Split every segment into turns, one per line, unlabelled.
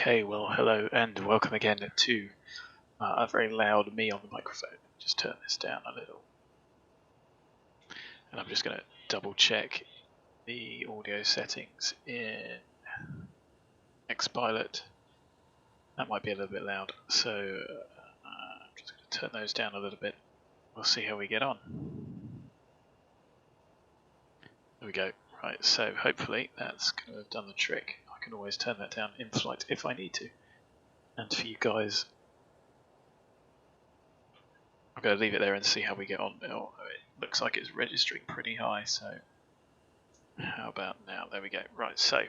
Okay, well, hello and welcome again to a very loud me on the microphone. Just turn this down a little. And I'm just going to double check the audio settings in XPilot. That might be a little bit loud, so I'm just going to turn those down a little bit. We'll see how we get on. There we go. Right, so hopefully that's going to have done the trick. I can always turn that down in flight if I need to. And for you guys, I'm going to leave it there and see how we get on. Oh, it looks like it's registering pretty high, so how about now? There we go. Right, so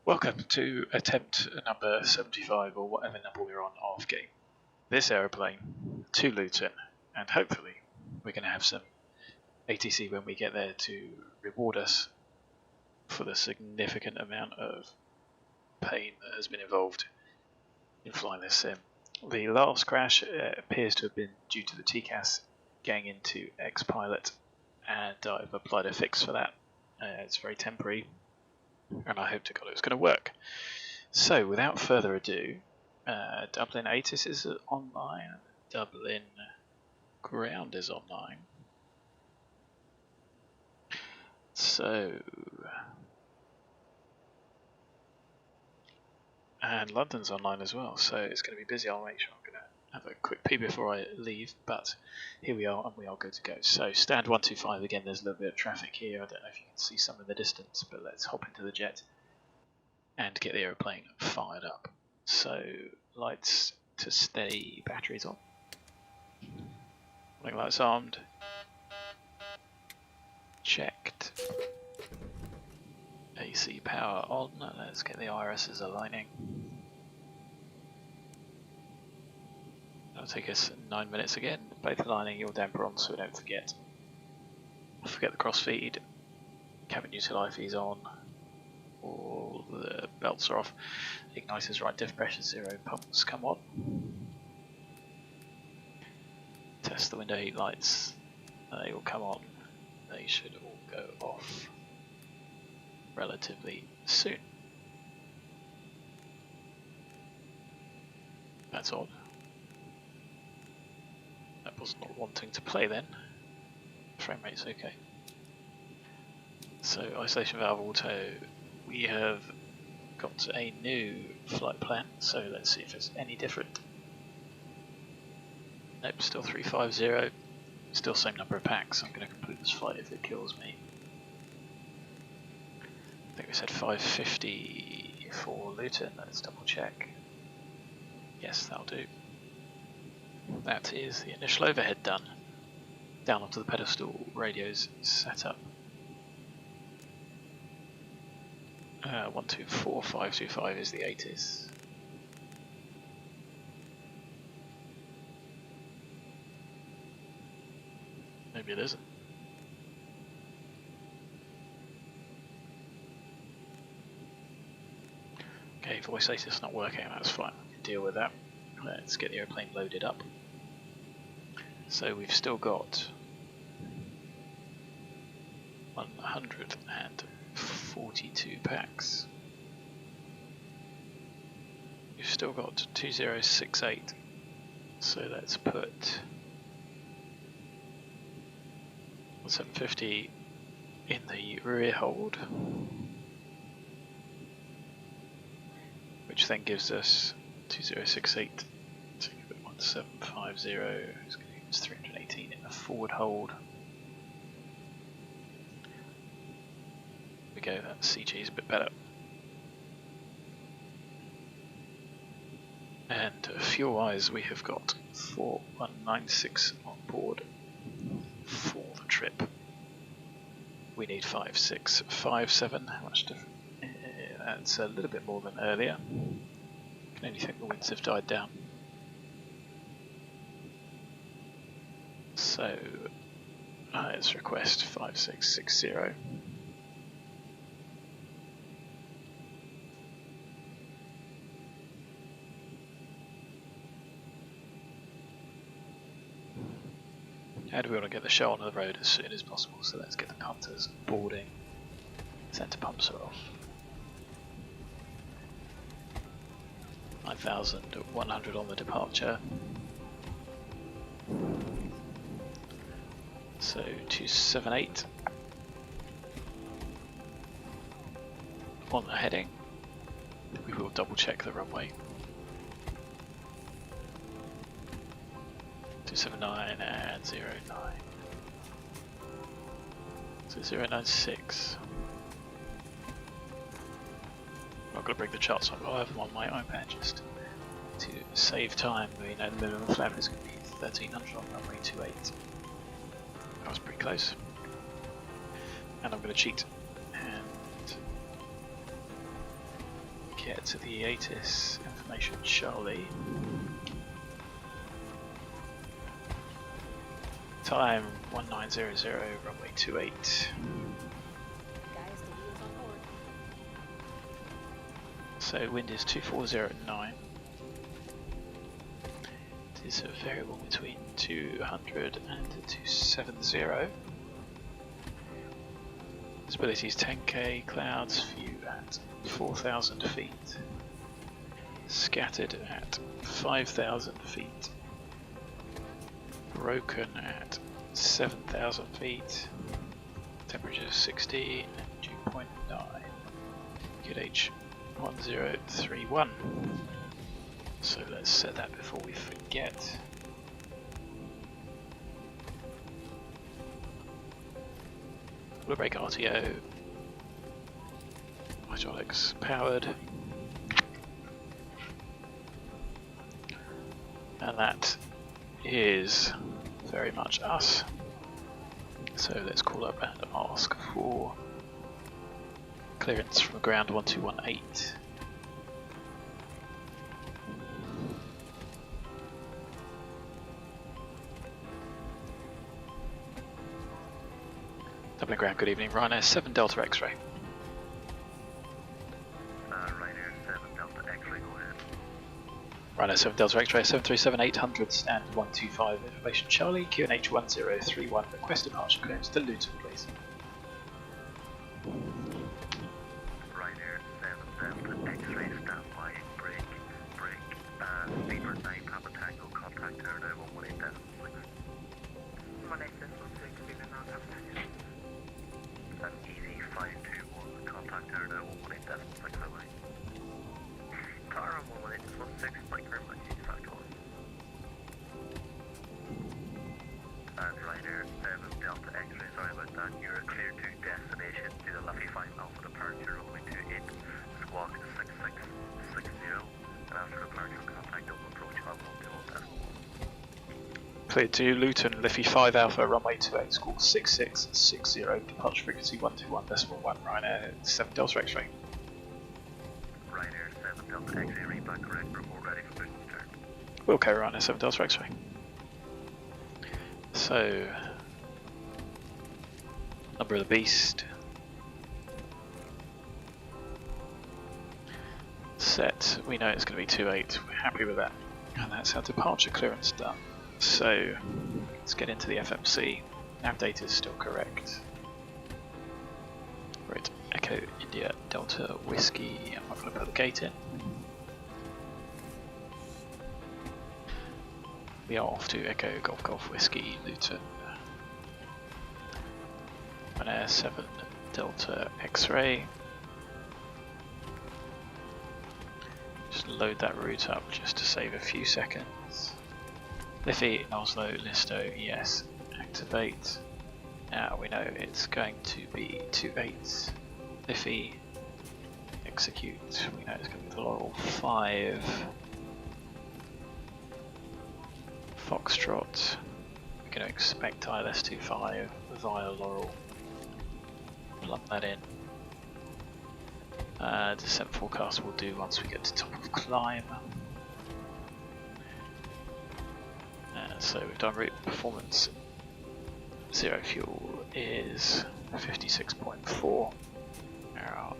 welcome to attempt number 75 or whatever number we're on of getting this aeroplane to Luton, and hopefully we're going to have some ATC when we get there to reward us for the significant amount of pain that has been involved in flying this sim. The last crash appears to have been due to the TCAS getting into XPilot, and I've applied a fix for that. It's very temporary, and I hope to God it's going to work. So without further ado, Dublin ATIS is online, Dublin ground is online. So, and London's online as well, so it's going to be busy. I'll make sure I'm going to have a quick pee before I leave, but here we are and we are good to go. So stand 125 again, there's a little bit of traffic here. I don't know if you can see some in the distance, but let's hop into the jet and get the aeroplane fired up. So lights to steady, batteries on. Warning lights armed. Checked. AC power on. Let's get the irises aligning. That'll take us 9 minutes again. Both aligning your damper on so we don't forget. Forget the crossfeed. Cabin utilities on. All the belts are off. Igniter's right, diff pressure 0, pumps come on. Test the window heat lights. They will come on. They should all go off relatively soon. That's odd. That was not wanting to play then. Frame rate's okay. So isolation valve auto, we have got a new flight plan, so let's see if it's any different. Nope, still 350. Still same number of packs. I'm going to complete this flight if it kills me. I think we said 550 for Luton. Let's double check. Yes, that'll do. That is the initial overhead done. Down onto the pedestal, radios set up. 124525 is the ATIS. Maybe it isn't. Okay, voice ATIS not working, that's fine, we can deal with that. Let's get the airplane loaded up. So we've still got 142 packs. We've still got 2068, so let's put 750 in the rear hold, which then gives us 2068 to give it 1750. It's going to give us 318 in the forward hold. There we go, that CG is a bit better. And fuel wise, we have got 4196 on board for the trip. We need 5657. How much different? That's a little bit more than earlier. Can only think the winds have died down. So let's request 5660. And we want to get the show on the road as soon as possible, so let's get the punters boarding. Centre pumps are off. 9,100 on the departure. So 278 on the heading. We will double check the runway. 279 and 09. So 096. I'm not going to bring the charts up, I'll have them on my iPad just to save time. We know the minimum flight is going to be 1300 on runway 28. That was pretty close. And I'm going to cheat and get to the ATIS information Charlie. Time 1900, runway 28. So wind is 2409. It is a variable between 200 and 270. Visibility is 10k, clouds, view at 4,000 feet. Scattered at 5,000 feet. Broken at 7,000 feet. Temperature 16, dew point 9. QH 1031. So let's set that before we forget. We'll break RTO. Hydraulics powered. And that is very much us. So let's call up and ask for clearance from ground 1218. Dublin ground, good evening, Ryanair 7 Delta X-ray.
Ryanair 7 Delta X-ray, go ahead.
Ryanair 7 Delta X-ray 737-800 stand 125 information Charlie, QNH 1031, request departure clearance to Luton please.
Ryanair 7 Delta X-ray, standby, break, Beaver 9 Papa Tango, contact Airline 118.6. 186, Beaver 9 Papa Tango. Easy 521, contact Airline 118.6 away. Car on 118.6, thank you very much, and Ryanair 7 Delta X-ray, sorry about that, you're clear to destination to the LIFFY Alpha departure, runway 28, squawk 6660, and after departure contact double approach level 210.
Cleared to Luton, LIFFY 5 Alpha, runway 28, squawk 6660, departure frequency 121.1, Ryanair 7 Delta X-ray.
Ryanair 7 Delta X-ray, read back correct, report ready for boost return.
We'll carry Ryanair 7 Delta X-ray. So, number of the beast. Set, we know it's going to be 28, we're happy with that. And that's our departure clearance done. So, let's get into the FMC. Nav data is still correct. We're at Echo India Delta Whiskey. I'm not going to put the gate in. We are off to Echo Golf Golf Whiskey Luton. Ryanair 7 Delta X-ray. Just load that route up just to save a few seconds. LIFFY, NOSLO, LISTO, yes, activate. Now we know it's going to be 28. LIFFY, execute. We know it's going to be the Laurel 5. Foxtrot. We're going to expect ILS25 via Laurel. Plug that in. Descent forecast will do once we get to top of climb. So we've done route performance. Zero fuel is 56.4. Our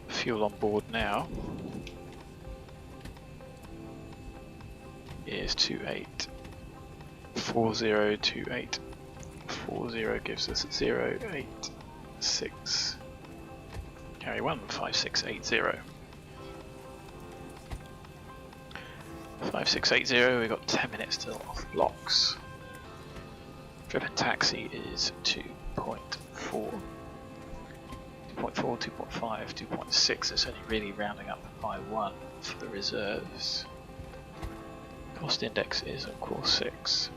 fuel on board now is 284028. 40 gives us 086. Carry 1 5680. 5680, we've got 10 minutes till off blocks. Driven taxi is 2.4. 2.4, 2.5, 2.6, it's only really rounding up by 1 for the reserves. Cost index is of course 6.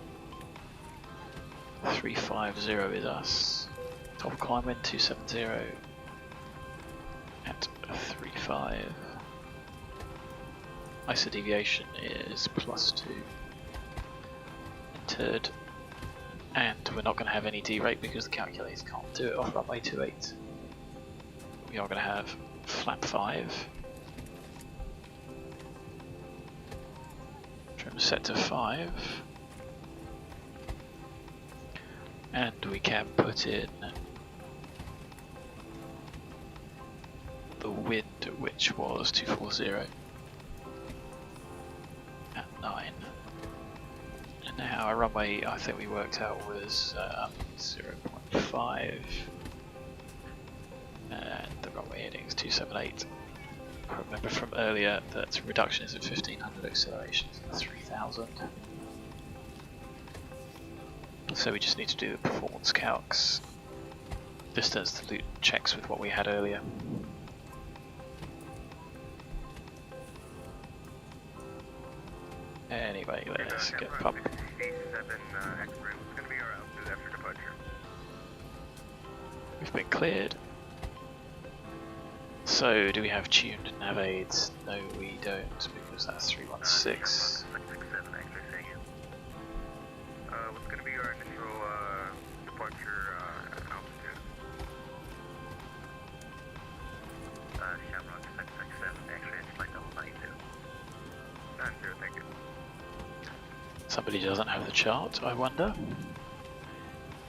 350 is us. Top climb wind 270 at 35. ISO deviation is +2. Entered. And we're not going to have any D-rate because the calculator can't do it off runway 28. We are going to have flap 5. Trim set to 5. And we can put in the wind, which was 240 at 9. And now our runway, I think we worked out, was 0.5. And the runway heading is 278. I remember from earlier that reduction is at 1500, acceleration is at 3000. So we just need to do the performance calcs. This does the Luton checks with what we had earlier. Anyway, let's get pumped. We've been cleared. So, do we have tuned nav aids? No, we don't, because that's 316.
What's going to be our initial departure altitude? Shamrock 667, actually it's like 92. 90, thank you.
Somebody doesn't have the chart, I wonder.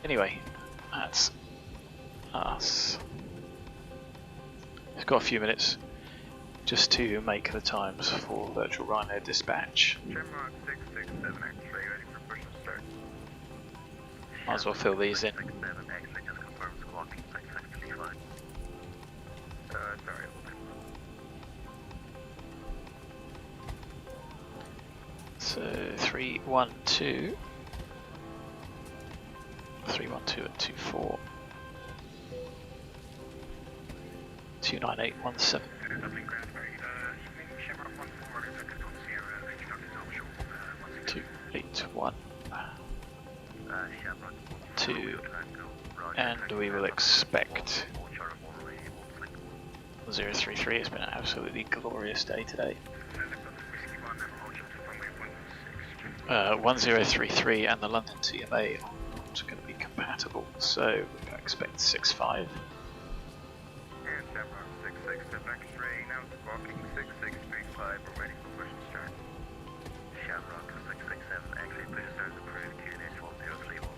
Anyway, that's us. We've got a few minutes just to make the times for virtual Rhino dispatch.
Shamrock 667, actually ready for push and start.
Might as well fill these in.
667, actually just confirm squawking 6635. Sorry.
So 312. 312 at 24. 29817. 281. 2. And we will expect 033. It's been an absolutely glorious day today. 1033 and the London TMA are not going to be compatible, so we're going to expect 65.
And Shamrock 667 X-ray, now squawking 6635, we're ready for push and start. Shamrock 667 X-ray, push and start is approved, QNH 1031.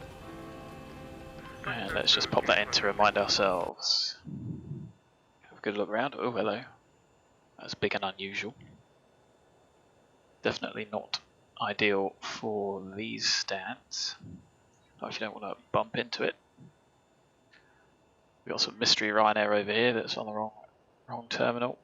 And let's just pop that in to remind ourselves. Have a good look around. Oh, hello. That's big and unusual. Definitely not ideal for these stands. Not if you don't want to bump into it. We've got some mystery Ryanair over here that's on the wrong terminal.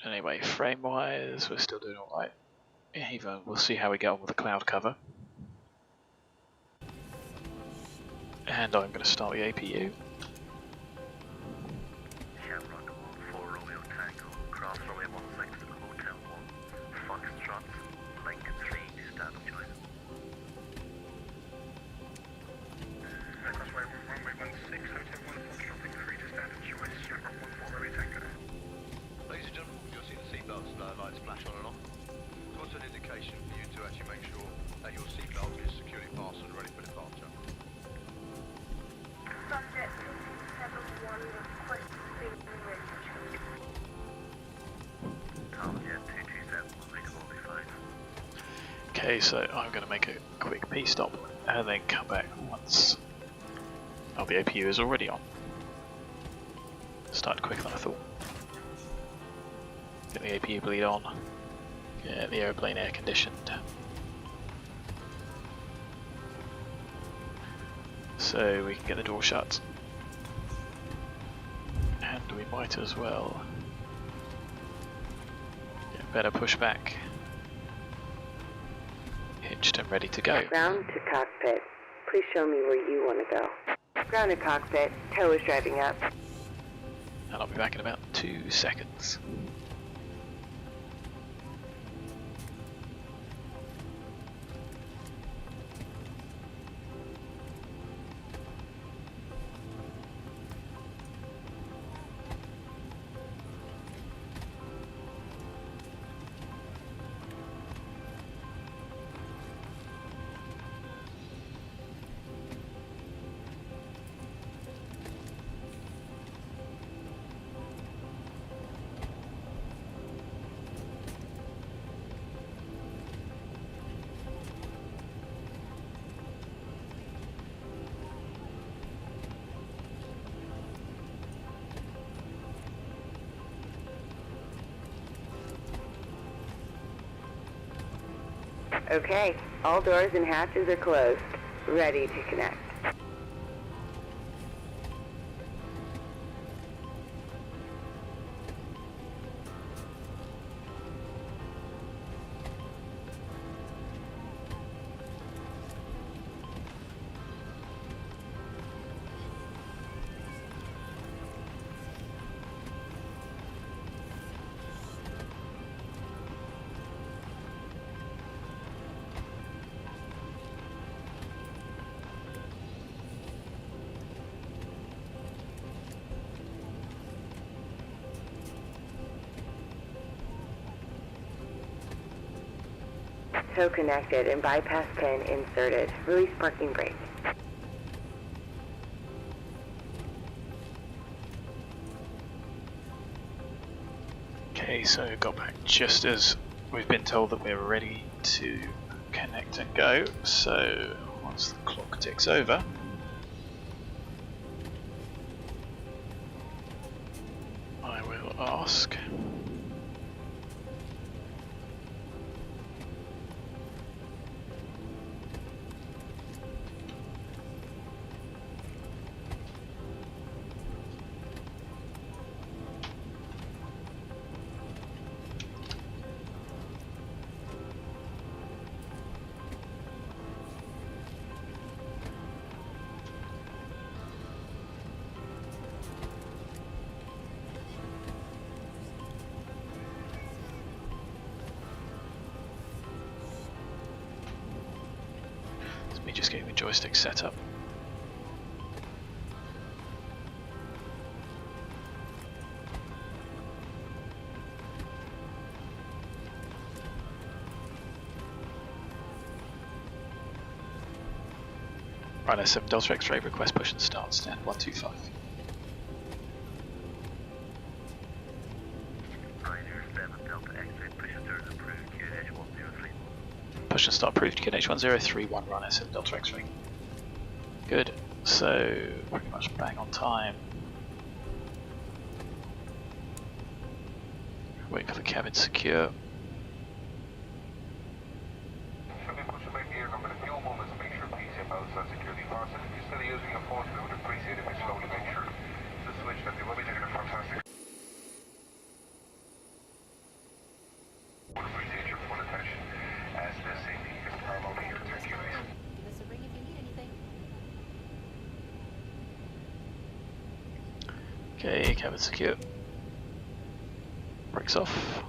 Anyway, frame wise, we're still doing alright. Even we'll see how we get on with the cloud cover. And I'm going to start the APU.
Shamrock 14 Romeo Tango, cross runway 16, Hotel 1, Foxtrot, Link 3, stand up join. Cross runway 16, Hotel 1, Foxtrot, Link 3 to stand up join, Shamrock 14 Romeo Tango.
Ladies and gentlemen, you'll see the seatbelts lights flash on and off. It's also an indication for you to actually make sure that your seatbelt is securely fastened and ready for departure.
Subject 271 requesting bridge.
Tomjet 227 will make all be fine.
Okay, so I'm going to make a quick P stop and then come back once. Oh, the APU is already on. Started quicker than I thought. Get the APU bleed on. Get the aeroplane air conditioned. so we can get the door shut. And we might as well get better pushback. Hitched and ready to go.
Ground to cockpit. Please show me where you want to go. Ground to cockpit. Tow is driving up.
And I'll be back in about 2 seconds.
Okay, all doors and hatches are closed. Ready to connect. Tow connected and bypass pin inserted. Release parking brake.
Okay, so got back just as we've been told that we're ready to connect and go. So once the clock ticks over, I will ask. Me just getting the joystick set up. Right, 7 Delta X-ray, request push and start, stand 125.
Pioneer 7 Delta X-ray, push and start approved, QNH 103.
Push and start approved, QNH 1031, run 7 Delta X-ray. Good, so pretty much bang on time. Wait for the cabin secure.
Should be pushing back here. I'm going to fuel moments, make sure PCM outside securely fastened. If you're still using a force, we would appreciate if you slowly make sure to switch that. They will be taking a fantastic. Would appreciate your full attention as the safety is paramount here. Thank you, guys.
Give us a ring if you need anything.
Okay, cabin secure. Brakes off.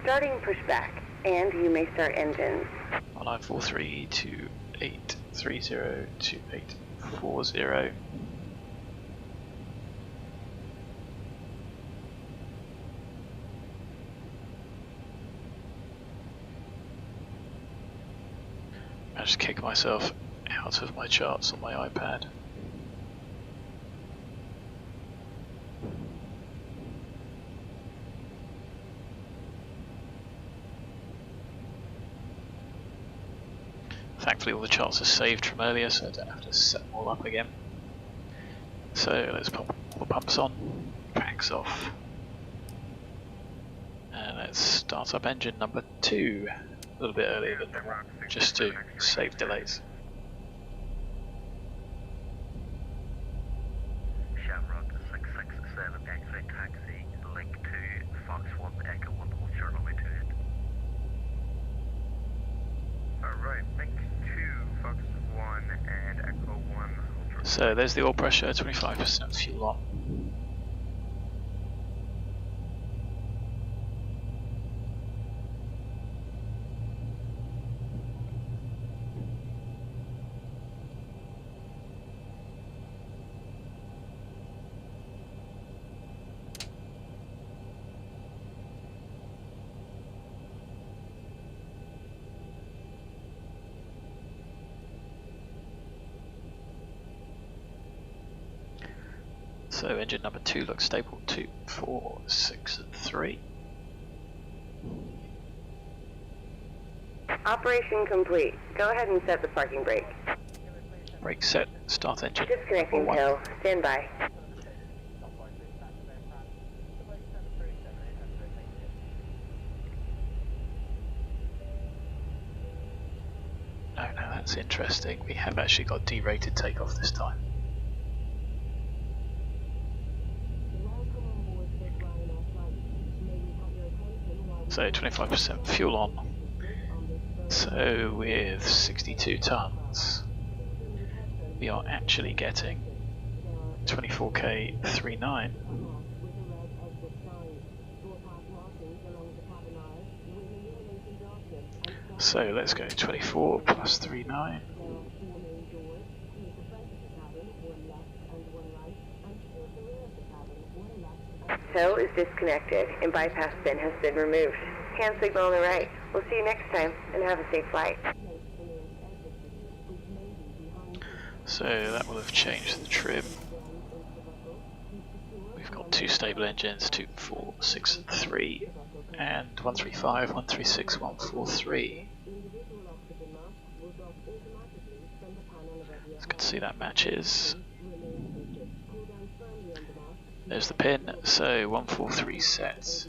Starting pushback, and you may start engines.
1943 2830 2840. I just kick myself out of my charts on my iPad. Thankfully all the charts are saved from earlier, so I don't have to set them all up again. So let's pop all the pumps on, packs off, and let's start up engine number 2 a little bit earlier than normal, just to save delays.
7 X-ray taxi, link to Fox 1 Echo 1, hold short runway 28. Alright, link to Fox 1 and Echo 1, hold short.
So there's the oil pressure, 25% fuel on. So engine number 2 looks stable, 2, 4, 6 and 3.
Operation complete. Go ahead and set the parking brake.
Brake set, start engine.
Disconnecting
1.
tail. Stand by.
Oh no, that's interesting. We have actually got derated takeoff this time. So 25% fuel on. So with 62 tons, we are actually getting 24k 39. So let's go 24 plus 39.
Tow is disconnected and bypass bin has been removed. Hand signal on the right. We'll see you next time and have a safe flight.
So that will have changed the trim. We've got 2 stable engines, 2, 4, 6 and 3, and 135, 136, 143. As you can see, that matches. There's the pin, so 143 sets.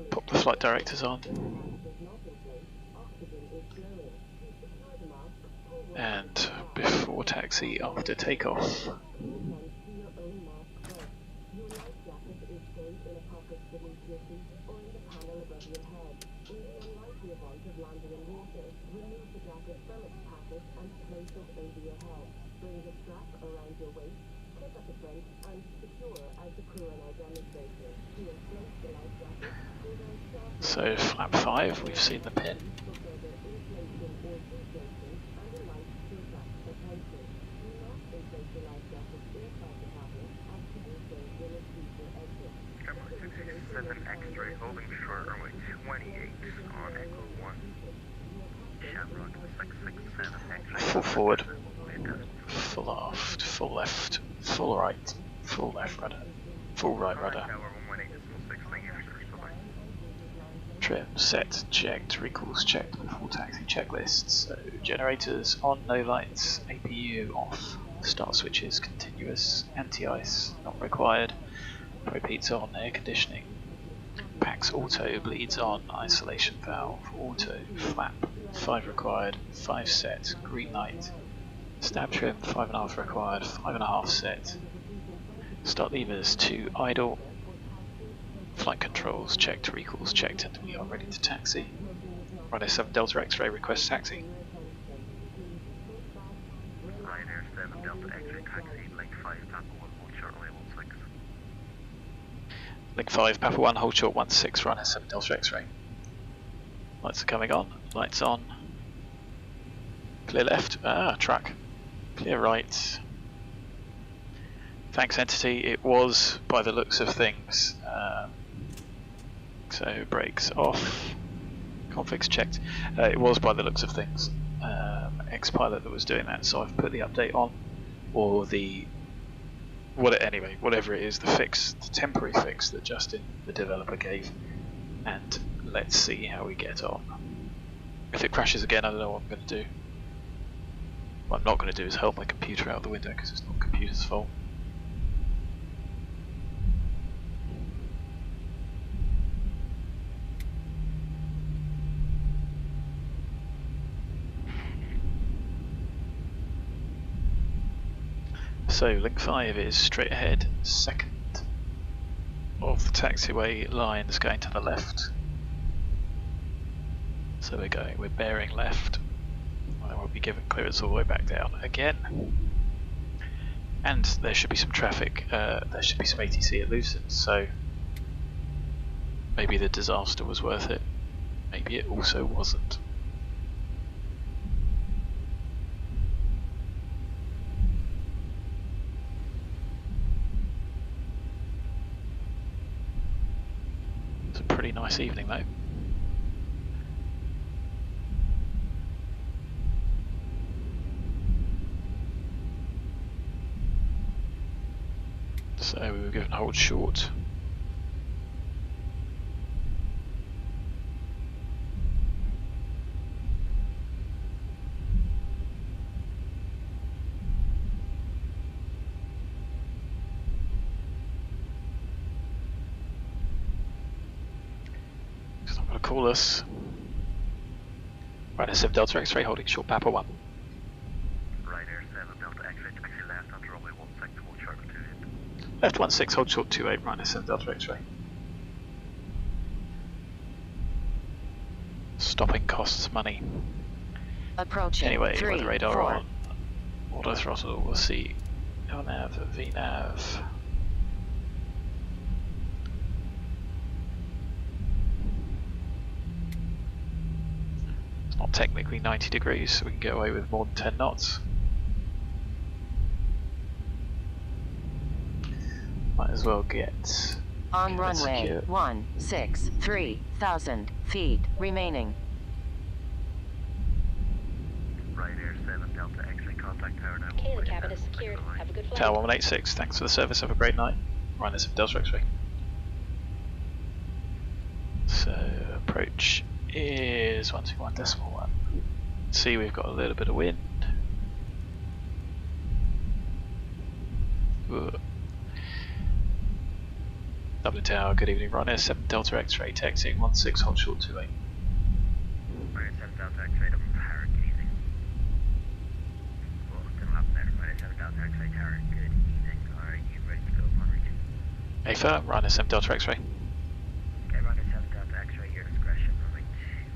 Pop the flight directors on. And before taxi, after takeoff. So flap 5, we've seen the pin.
X-ray holding short runway 28 on Echo 1. Shamrock 667 X-ray.
Full forward, full aft, full left, full right, full left rudder, full right rudder. Trim set, checked, recalls checked before taxi checklists. So generators on, no lights, APU off, start switches continuous, anti-ice not required, propelle's on, air conditioning, packs auto, bleeds on, isolation valve, auto, flap, 5 required, 5 set, green light, stab trim, 5.5 required, 5.5 set, start levers to idle, flight controls checked, recalls checked, and we are ready to taxi. Runway 7 Delta X-ray request taxi.
Ryanair 7 Delta X-ray taxi, link 5 Papa 1 hold short runway 16.
Link 5 Papa 1 hold short 16, Ryanair 7 Delta X-ray. Lights are coming on, lights on. Clear left, track. Clear right. Thanks entity, it was by the looks of things. So brakes off, configs checked. It was by the looks of things X-Pilot that was doing that, so I've put the update on, or the whatever it is, the fix, the temporary fix that Justin, the developer, gave, and let's see how we get on. If it crashes again, I don't know what I'm going to do. What I'm not going to do is help my computer out the window because it's not the computer's fault. So link 5 is straight ahead, second of the taxiway lines going to the left. So we're bearing left, and then we'll be given clearance all the way back down again. And there should be some traffic, there should be some ATC at Luton, so maybe the disaster was worth it. Maybe it also wasn't. It's a pretty nice evening though. So we were given hold short. He's not going to call us. Right, 7 Delta X-ray holding short Papa 1.
Right Air 7 Delta X-ray, taxi left onto runway 16, hold short 28.
Left 16, hold short 28, right 7 Delta X-ray. Stopping costs money.
Approaching.
Anyway,
3,
with the radar
4.
on, auto throttle, we'll see LNAV, VNAV. It's not technically 90 degrees, so we can get away with more than 10 knots. Might as well get
On
it
runway
secure.
163,000 feet remaining.
Right Air 7 Delta X-ray, contact tower now.
Okay, the cabin is secured. Have a good flight.
Tower 1186, thanks for the service, have a great night. Ryan, 7 Delta X-ray. So approach is 121.1. See, we've got a little bit of wind. Ugh. Dublin Tower, good evening, Ryan, 7 Delta X-ray, taxiing 16, hold short 28.
Right 7 Delta X-ray, double tower, good evening. Well, still up there. Right 7 Delta X-ray tower, good evening. Are you ready to go upon reaching?
AFA, Ryan, 7 Delta X-ray.
Okay, Runner 7 Delta X-ray, your discretion, runway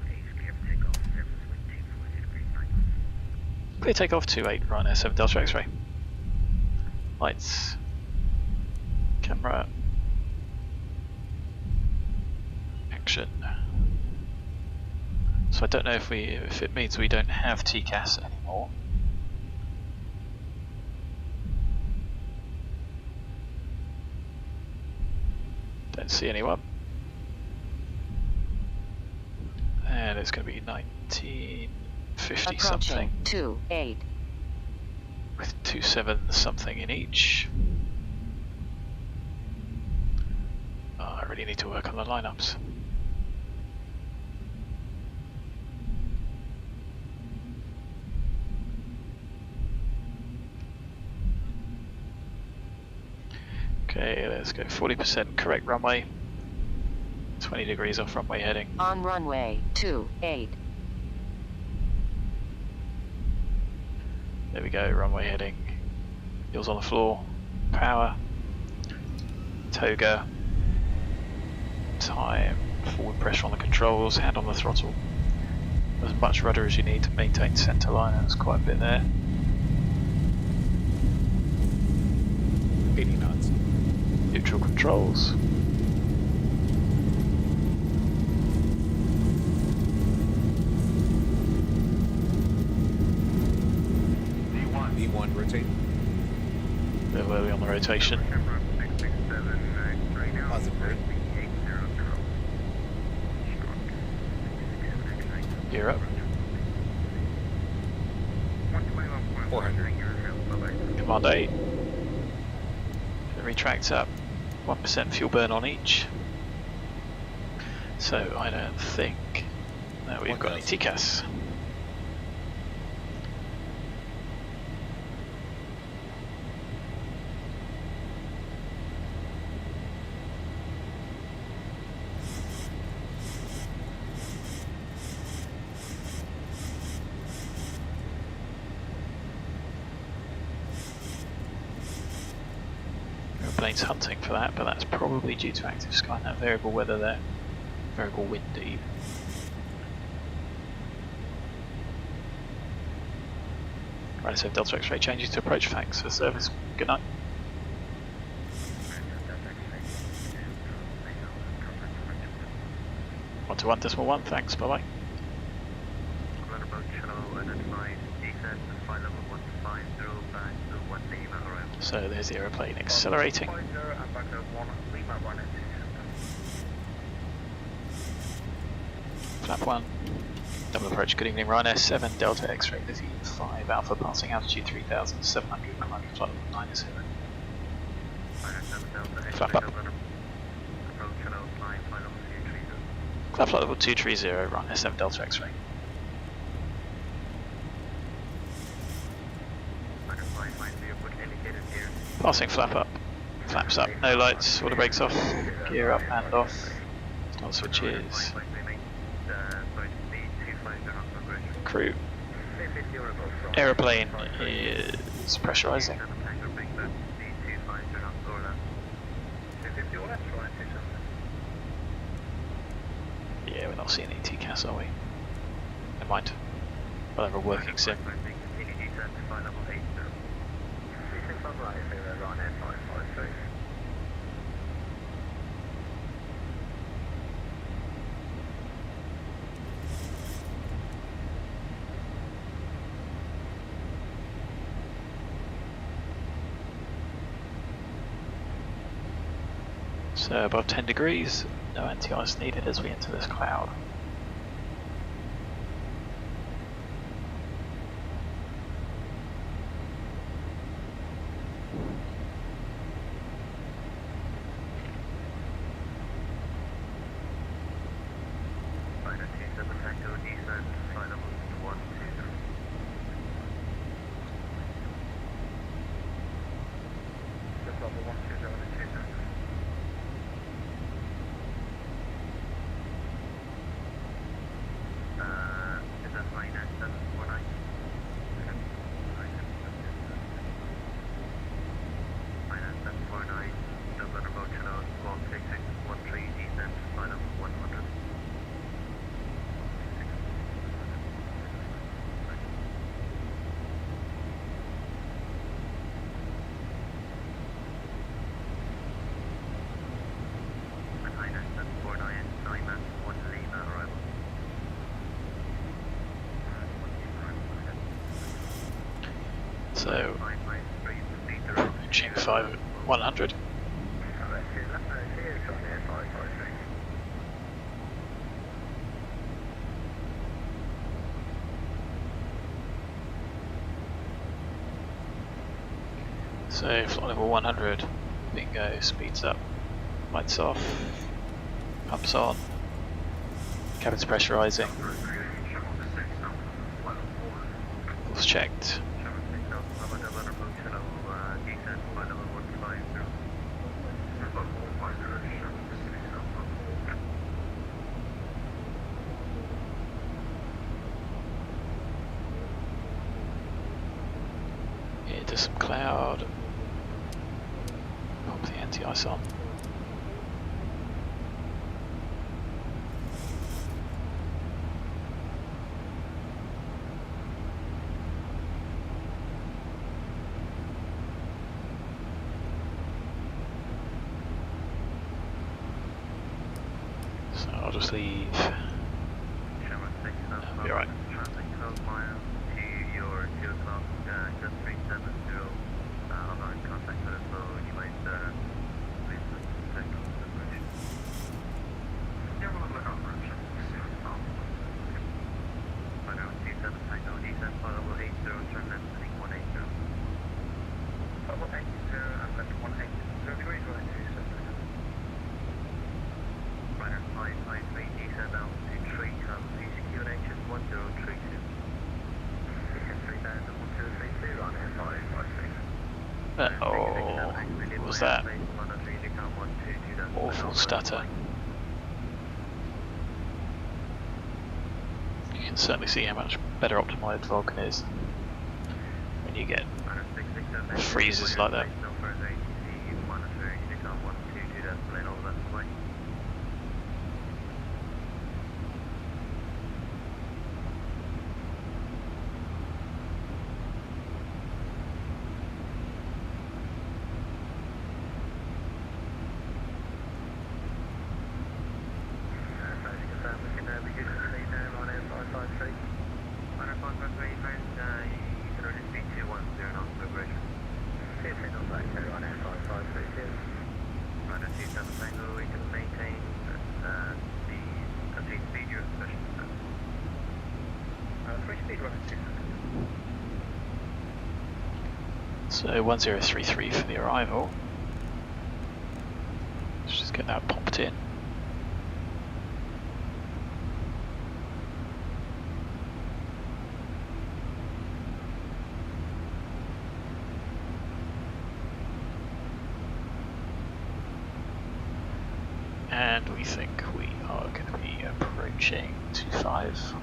28, clear for takeoff, surface wind 240 degrees 9 knots.
Clear takeoff 28, Ryan, 7 Delta X-ray. Lights. Camera. Action. So I don't know if it means we don't have TCAS anymore. Don't see anyone. And it's going to be 1950 something.
Approaching 28.
With 27 something in each. Oh, I really need to work on the lineups. Okay, let's go 40% correct runway. 20 degrees off runway heading.
On runway 28.
There we go, runway heading. Wheels on the floor. Power. Toga. Time. Forward pressure on the controls. Hand on the throttle. As much rudder as you need to maintain centre line. That's quite a bit there.
80 knots.
Neutral controls.
V1 rotate.
A little early on the rotation.
Positive rate.
Gear up.
400.
Command 8. The retracts up. 1% fuel burn on each. So I don't think that we've got any TCAS. airplanes hunting for that, but that's probably due to active Skynet variable weather there, variable wind even. Right, so Delta X-ray changes to approach, thanks for service, good night. One to 1.1, thanks, bye bye. So there's the aeroplane accelerating. Flap 1, double approach, good evening Ryanair 7, Delta X-ray Liffy 5, Alpha passing altitude 3,700, climb flight level 97. Flap up. Climb flight level 230, Ryanair 7, Delta X-ray. Passing flap up, flaps up, no lights, water brakes off, gear up and off, start switches, crew, aeroplane is pressurizing, yeah we're not seeing any TCAS are we, never mind, we'll have a working sim. So above 10 degrees, no anti-ice needed as we enter this cloud. So, approaching 100. So, flight level 100, bingo, speeds up, lights off, pumps on, cabin's pressurizing, pulse checked. Into some cloud, pop the anti-ice on. So I'll just leave. That'll be alright. Oh, what was that? Awful stutter. You can certainly see how much better optimized Vulcan is when you get freezes like that. So 1033 for the arrival. Let's just get that popped in. And we think we are going to be approaching 25.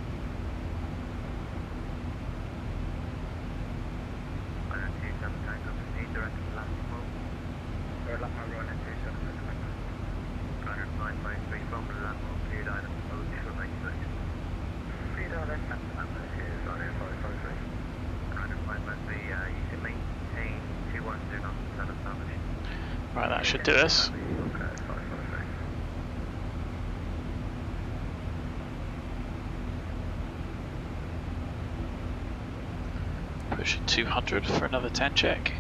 Right, that should do us. Pushing 200 for another 10 check.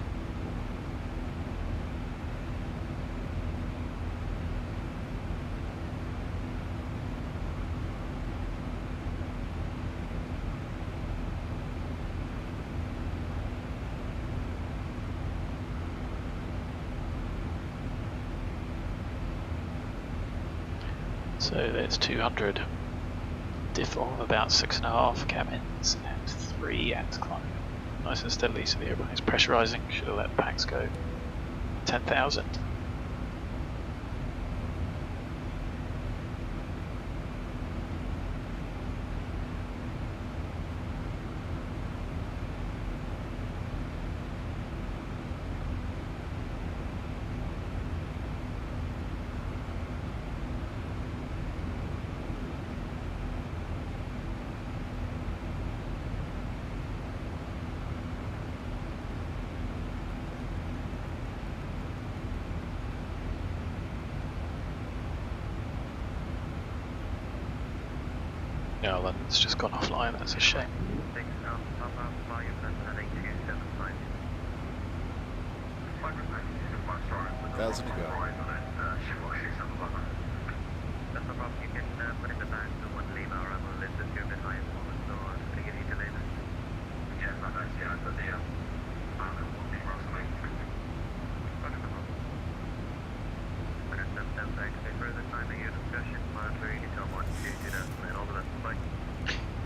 So there's 200, diff of about 6.5, cam ends at 3 and climb nice and steadily, so the airplane is pressurising. Should have let packs go. 10,000. No, London's just gone offline, that's a shame.
1,000 to go.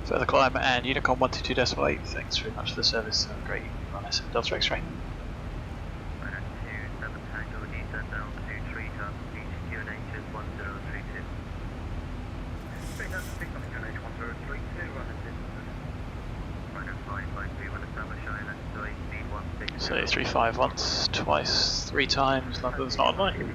Further climb and Unicom 122.8, thanks very much for the service, have a great run SM Delta X-ray. So 35 once, twice, 3 times, London's not online.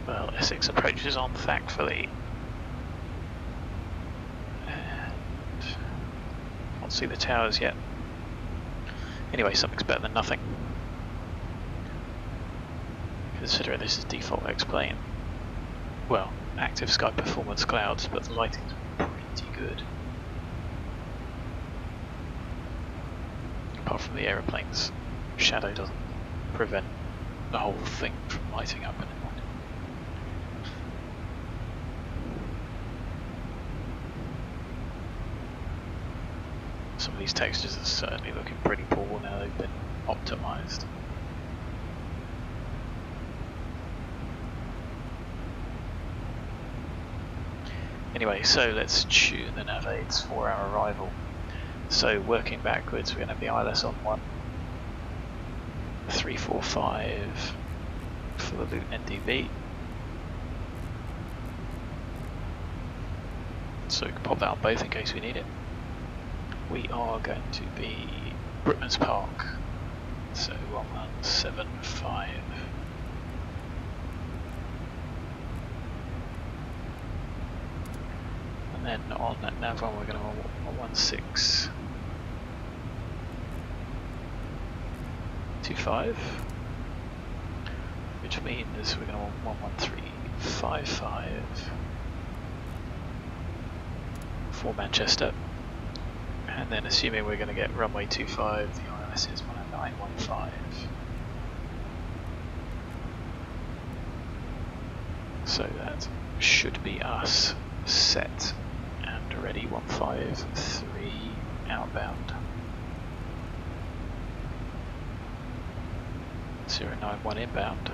Well, Essex approaches on, thankfully. And can't see the towers yet. Anyway, something's better than nothing. Considering this is default X-plane. Well, active sky performance clouds, but the lighting's pretty good. Apart from the aeroplane's shadow doesn't prevent the whole thing from lighting up anymore. Some of these textures are certainly looking pretty poor now they've been optimised. Anyway, so let's tune the nav aids for our arrival. So working backwards, we're going to have the ILS on 1, 345 for the Luton NDB. So we can pop that on both in case we need it. We are going to be Brookman's Park, so 1175. And then on that nav one we're going to 11625, which means we're going to 11355. for Manchester, and then assuming we're going to get runway 25, the ILS is 10915. So that should be us set and ready. 153 outbound. 091 inbound.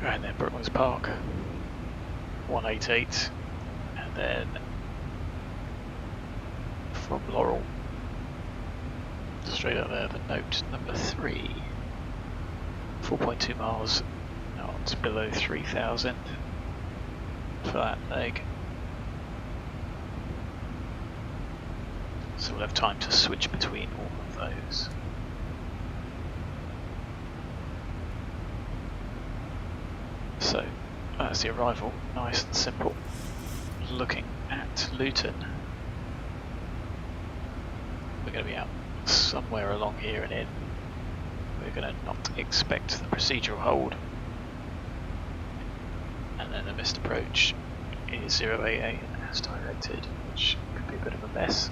And then Brooklands Park, 188, and then from Laurel, straight up there, the note number 3, 4.2 miles, knots below 3,000 for that leg. So we'll have time to switch between all of those. So that's the arrival, nice and simple. Looking at Luton, we're going to be out somewhere along here and in. We're going to not expect the procedural hold, and then the missed approach is 088 as directed, which could be a bit of a mess.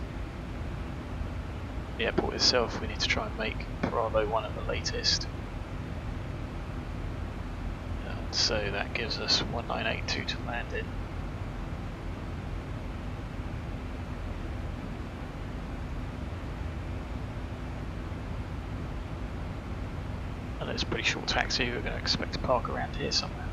The airport itself, we need to try and make Bravo 1 at the latest. So that gives us 1982 to land in. And it's a pretty short taxi, we're going to expect to park around here somewhere.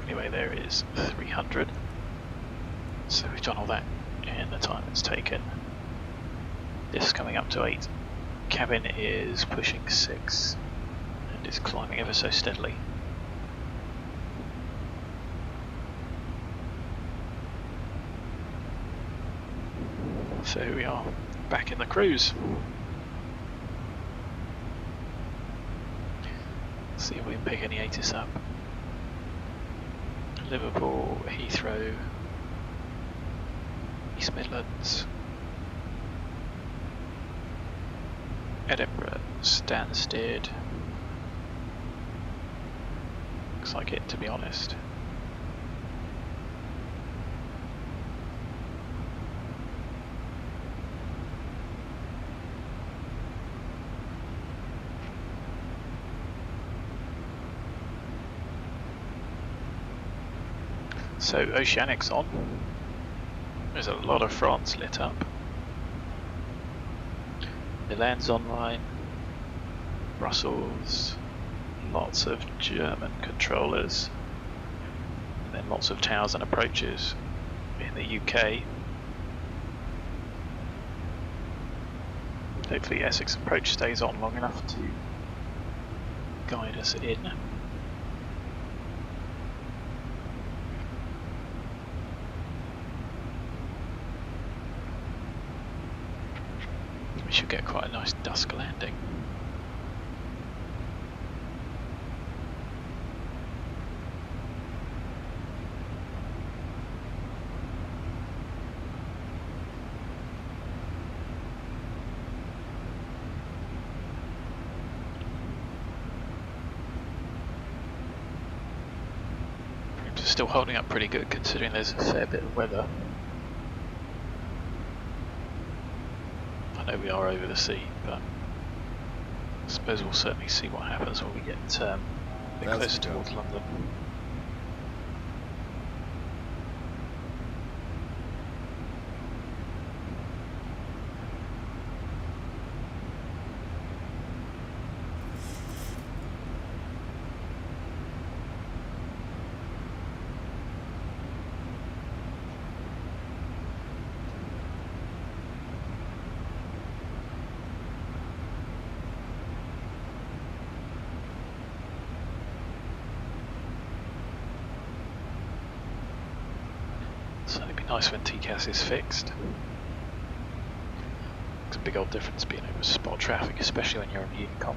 Anyway, there is 300, so we've done all that in the time it's taken. This is coming up to 8, cabin is pushing 6 and is climbing ever so steadily. So here we are, back in the cruise. Let's see if we can pick any ATIS up. Liverpool, Heathrow, East Midlands, Edinburgh, Stansted. Looks like it, to be honest. So Oceanic's on. There's a lot of France lit up. Milan's online. Brussels. Lots of German controllers. And then lots of towers and approaches in the UK. Hopefully Essex approach stays on long enough to guide us in. We should get quite a nice dusk landing. Still holding up pretty good considering there's a fair bit of weather. I know we are over the sea, but I suppose we'll certainly see what happens when we get a bit closer towards London. So it'd be nice when TCAS is fixed. It's a big old difference being able to spot traffic, especially when you're on Unicom.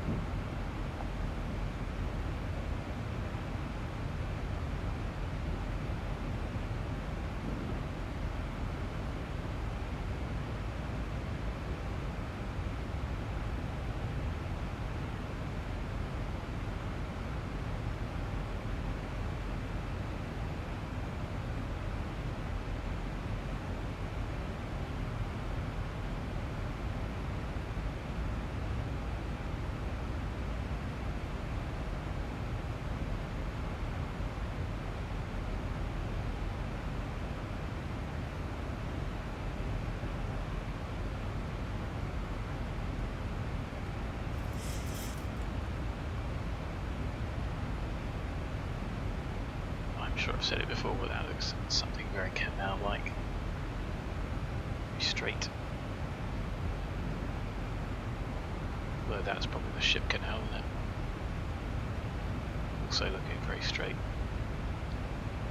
sure I've said it before, but that looks something very canal-like. Very straight. Although that's probably the ship canal, isn't it? Also looking very straight.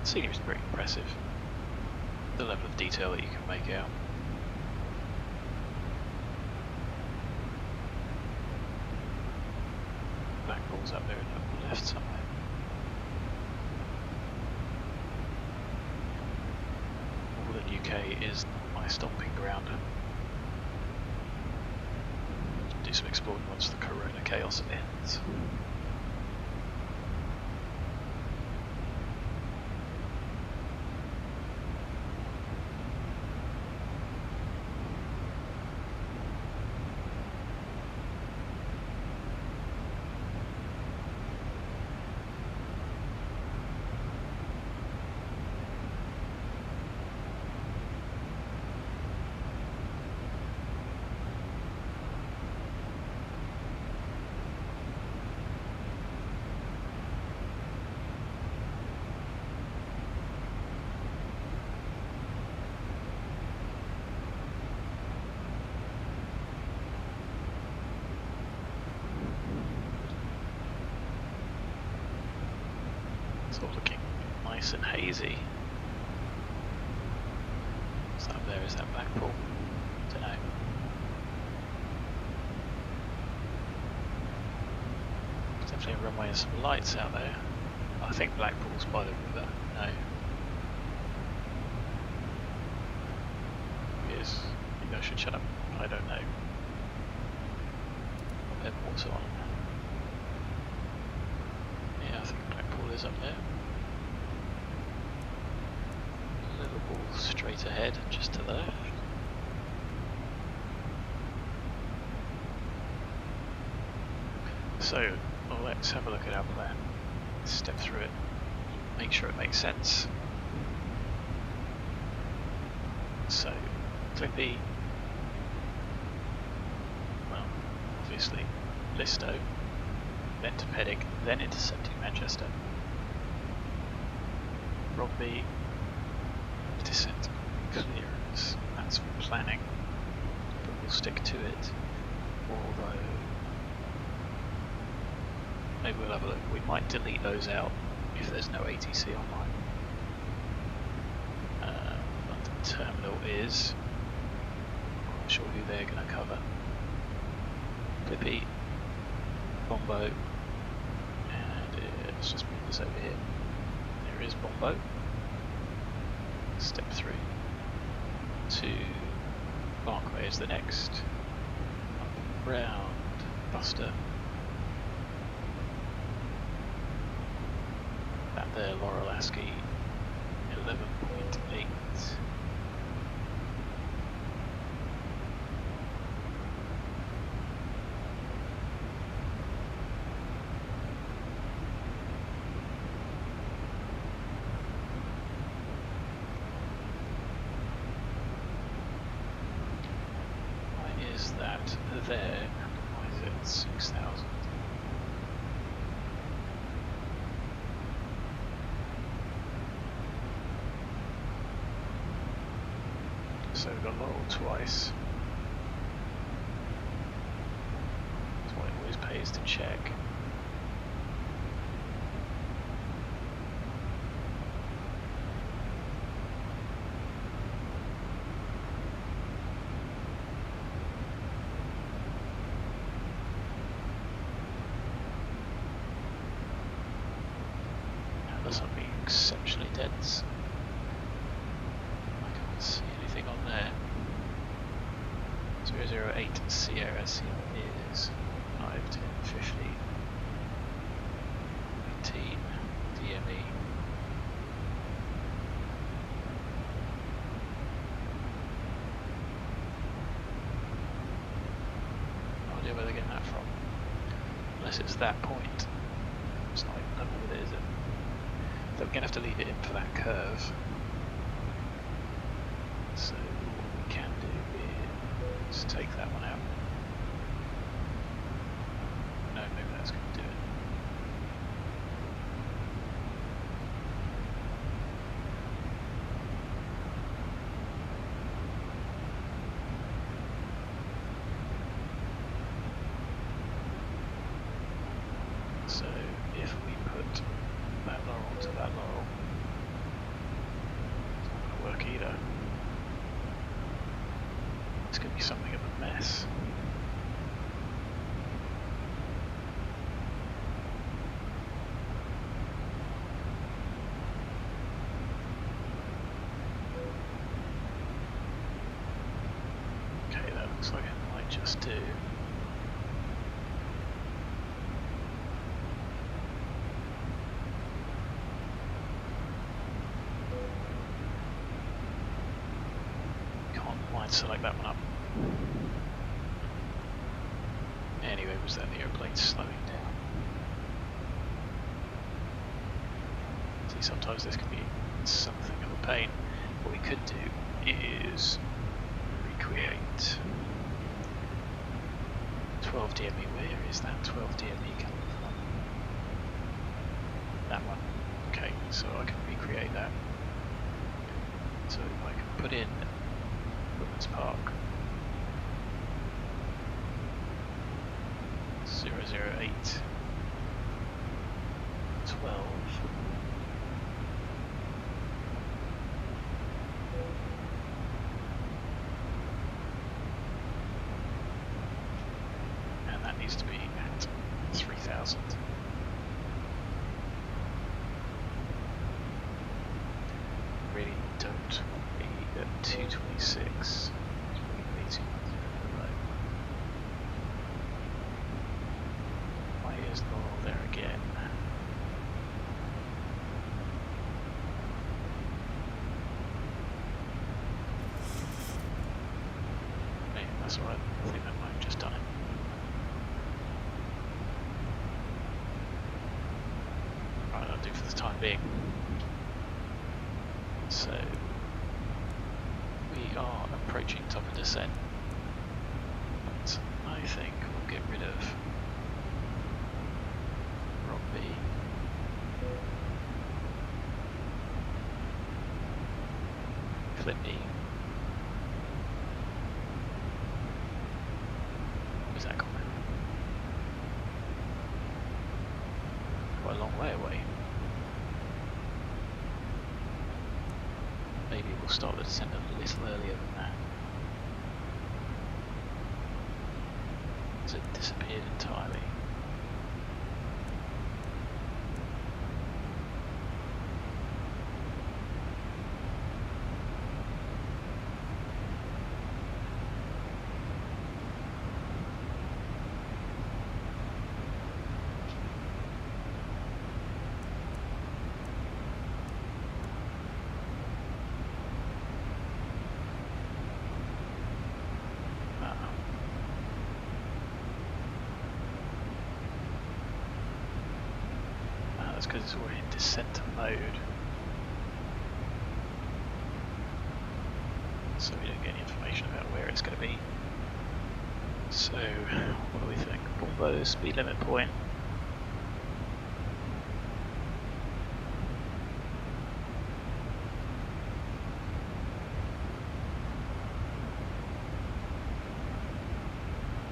The scenery is pretty impressive. The level of detail that you can make out. Black ball's up there in the left somewhere. Northern UK is my stomping ground. Do some exploring once the Corona chaos ends. It's all looking nice and hazy. What's up there? Is that Blackpool? Don't know. There's definitely a runway and some lights out there. I think Blackpool's by the river. No. Yes. Maybe I should shut up. I don't know. Airport's on. Yeah, I think Blackpool is up there. Liverpool straight ahead, just to the left. So, well, let's have a look at our plan. Step through it, make sure it makes sense. So, Clippy, well, obviously, LISTO, then to Peddick, then intercepting Manchester. Rugby, descent clearance, that's for planning, but we'll stick to it. Although, maybe we'll have a look. We might delete those out if there's no ATC online. London Terminal is, I'm not sure who they're going to cover. Clippy, Bombo, and let's just move this over here. There is Bombo. Step 3 to Barkway is the next. Up round Buster. That there, Laurel Ascii 11.8. That there, why is it 6,000? So we've got Laurel twice. That's what it always pays to check. Doesn't be exceptionally dense. I can't see anything on there. 008 Sierra is 5, 10, 50, 18 DME. No idea where they're getting that from. Unless it's that point. It's not even level, is it? So we're going to have to leave it in for that curve. So what we can do is take that one out. No, maybe that's going to do it. either. It's going to be something of a mess. Okay, that looks like it might just do. Select that one up. Anyway, was that the airplane slowing down? See, sometimes this can be something of a pain. What we could do is recreate 12 DME. Where is that 12 DME coming from? That one. Okay, so I can recreate that. So if I can put in Women's Park 008 12 and that needs to be at 3000. Really don't want to be at 226. It's really way too much low. Why is the wall there again? Hey, that's alright. I think that might have just done it. Right, that'll do for the time being. So we are approaching top of descent, but I think we'll get rid of Rock B. Clip E. Where's that coming? Quite a long way away. Maybe we'll start the descent a little earlier than that. Has it disappeared entirely? Because it's already in descent mode, so we don't get any information about where it's going to be. So, what do we think? Bravo speed limit point.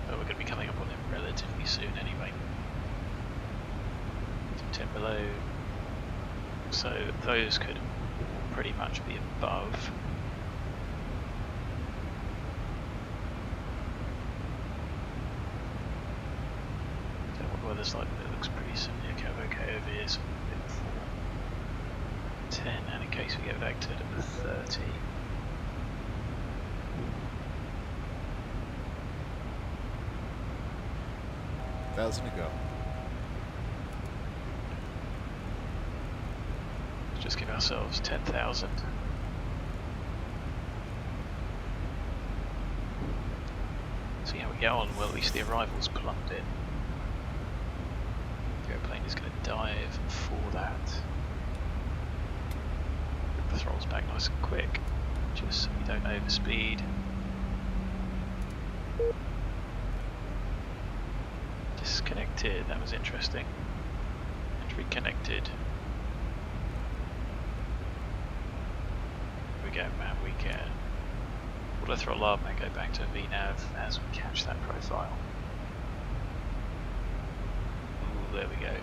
But we're going to be coming up on it relatively soon anyway. 10 below, so those could pretty much be above. So what the weather's like, it looks pretty similar. Okay over here, so a bit before 10, and in case we get back to 30.
$1,000 to go.
Just give ourselves 10,000. See how we get on. Well, at least the arrival's plumbed in. The airplane is going to dive for that. Put the throttles back nice and quick, just so we don't overspeed. Disconnected, that was interesting. And reconnected. Go map, we can auto throttle up and go back to VNav as we catch that profile. Ooh, there we go.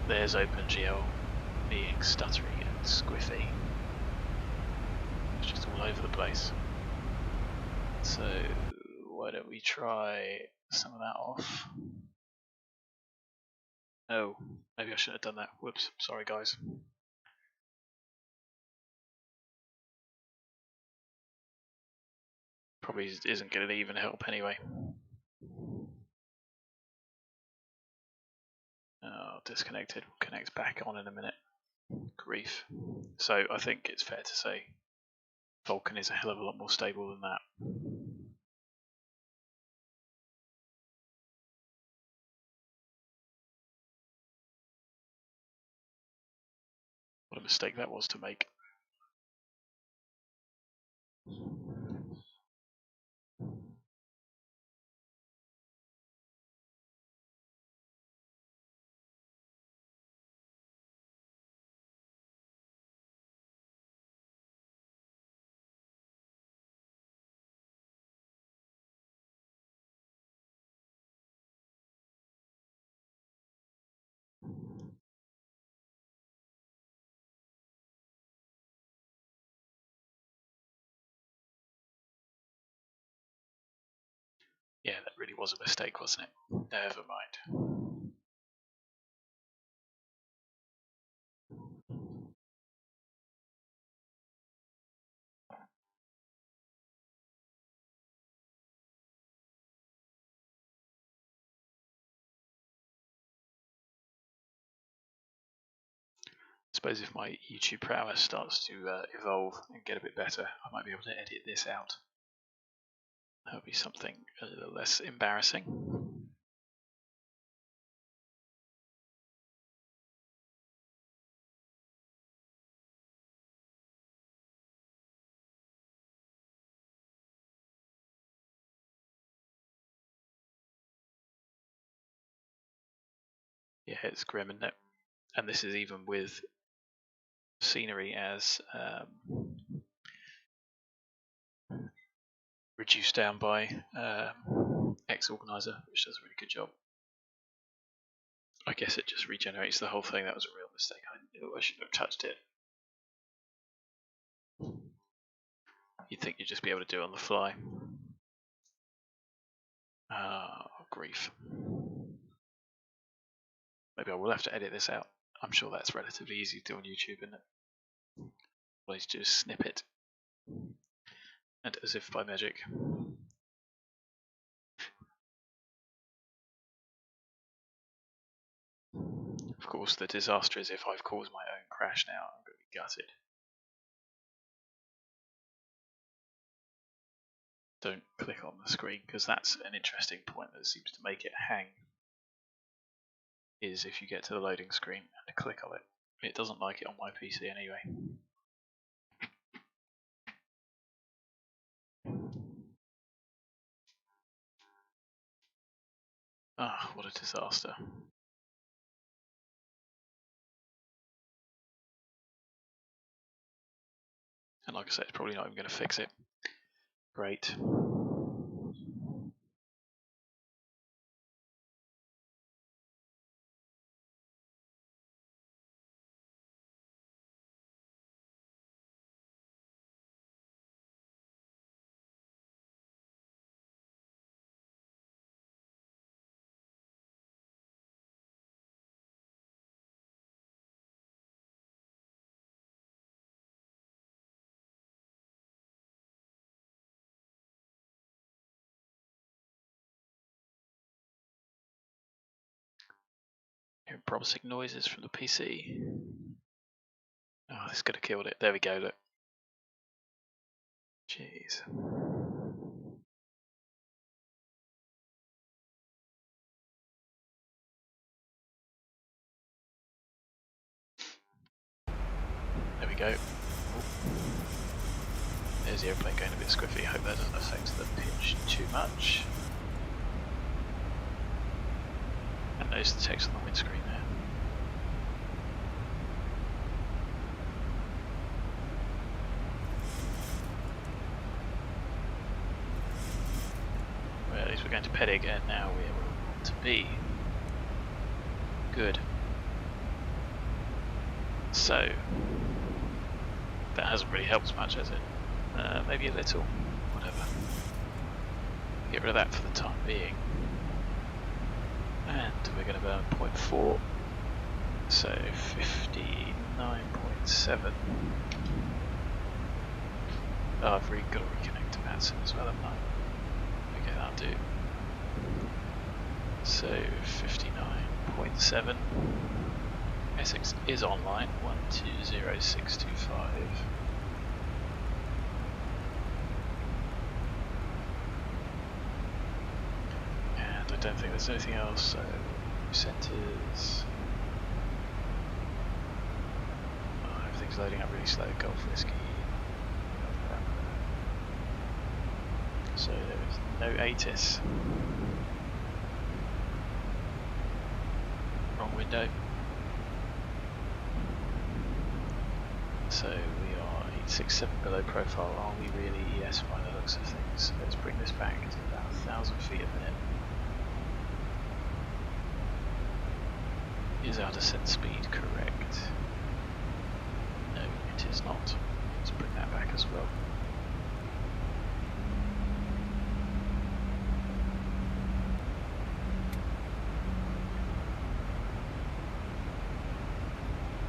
There's OpenGL being stuttery and squiffy. It's just all over the place. So why don't we try some of that off? Oh, maybe I shouldn't have done that. Whoops, sorry guys. Probably isn't going to even help anyway. Oh, disconnected. We'll connect back on in a minute. Grief. So I think it's fair to say Vulkan is a hell of a lot more stable than that. What a mistake that was to make. Yeah, that really was a mistake, wasn't it? Never mind. I suppose if my YouTube prowess starts to evolve and get a bit better, I might be able to edit this out. That would be something a little less embarrassing. Yeah, it's grim, isn't it? And this is even with scenery as reduced down by X-Organizer, which does a really good job. I guess it just regenerates the whole thing. That was a real mistake. I shouldn't have touched it. You'd think you'd just be able to do it on the fly. Oh, grief. Maybe I will have to edit this out. I'm sure that's relatively easy to do on YouTube, isn't it? Always just snip it. And as if by magic. Of course, the disaster is if I've caused my own crash now, I'm going to be gutted. Don't click on the screen, because that's an interesting point that seems to make it hang. Is if you get to the loading screen and click on it. It doesn't like it on my PC anyway. Ah, what a disaster. And like I said, it's probably not even going to fix it. Great. Hearing promising noises from the PC. Oh, this could have killed it. There we go, look. Jeez. There we go. Oh. There's the airplane going a bit squiffy. I hope that doesn't affect the pitch too much. And there's the text on the windscreen there. Well, at least we're going to Pedig, and now we're where we want to be. Good. So, That hasn't really helped much, has it? Maybe a little. Whatever. Get rid of that for the time being. And we're going to burn 0.4. So 59.7. Oh, I've got to reconnect to VATSIM as well, haven't I? Okay, that'll do. So 59.7. SX is online, 120625. And I don't think there's anything else, so centers. Oh, everything's loading up really slow. Golf Whiskey. So there is no ATIS. Wrong window. So we are 867 below profile. Are we really? Yes, by the looks of things. Let's bring this back to about 1,000 feet a minute. Is our descent speed correct? No, it is not. Let's bring that back as well.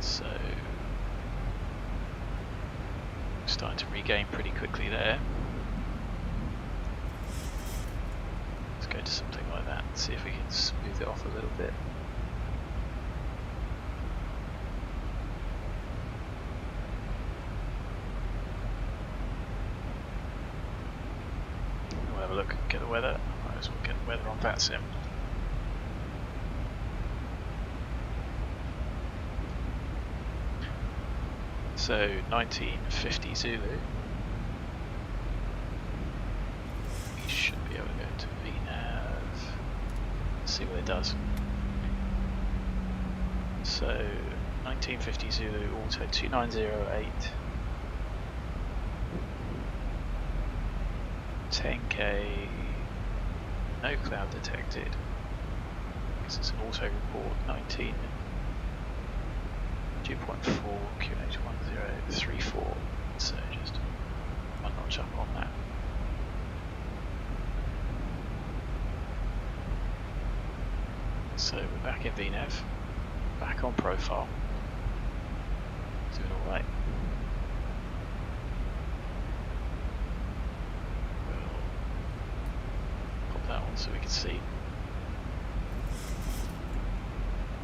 So, starting to regain pretty quickly there. Let's go to something like that and see if we can smooth it off a little bit. We'll have a look, get the weather. Might as well get the weather on VATSIM. So 1950 Zulu. We should be able to go to VNav. See what it does. So 1950 Zulu auto 2908. 10k. No cloud detected. Because it's an auto report 19. 2.4 QH1034, so just one notch up on that. So we're back in VNav, back on profile, doing alright. We'll pop that on so we can see.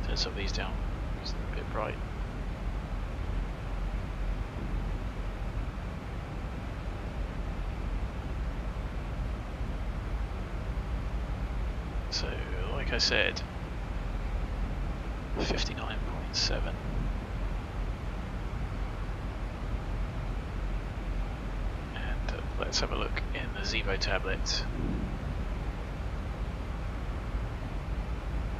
Turn some of these down, because they're a bit bright. So, like I said, 59.7. And let's have a look in the Zibo tablet.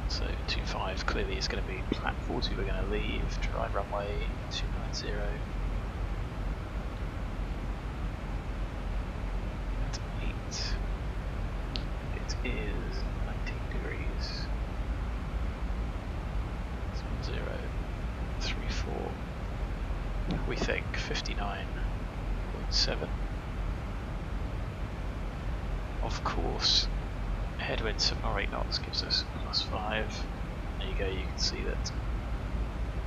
So 25 clearly is going to be plan 40. We're going to leave, drive runway 290. At 8. It is 19 degrees. 034. We think 59.7. Of course, headwind 7 or 8 knots gives us +5. There you go, you can see that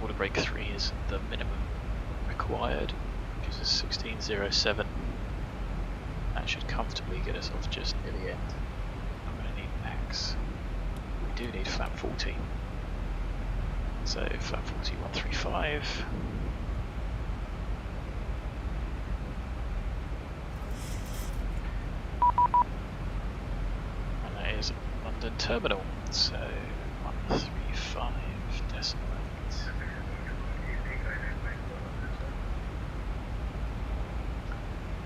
water break 3 is the minimum required. Gives us 1607. That should comfortably get us off just near the end. I'm going to need max. We do need flap 40. So flap 40 135. And that is London Terminal. So 135.8.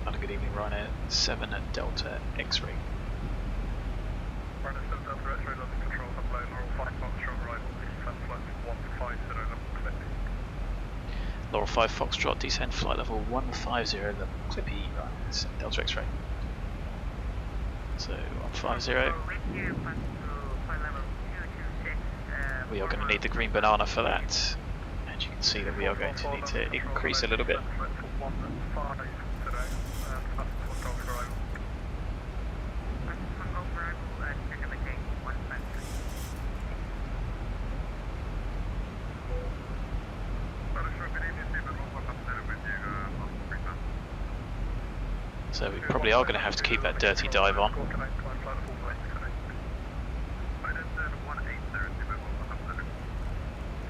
And a good evening, Ryanair 7 at Delta X-ray.
Ryanair 7 Delta X-ray, London Control, hello, Laurel 5 Foxtrot, arrival, descent flight 150, level Clippy.
Laurel 5 Foxtrot, descend flight level 150, level Clippy, Ryanair 7 Delta X-ray. So 150. We are going to need the green banana for that, and you can see that we are going to need to increase a little bit. So we probably are going to have to keep that dirty dive on.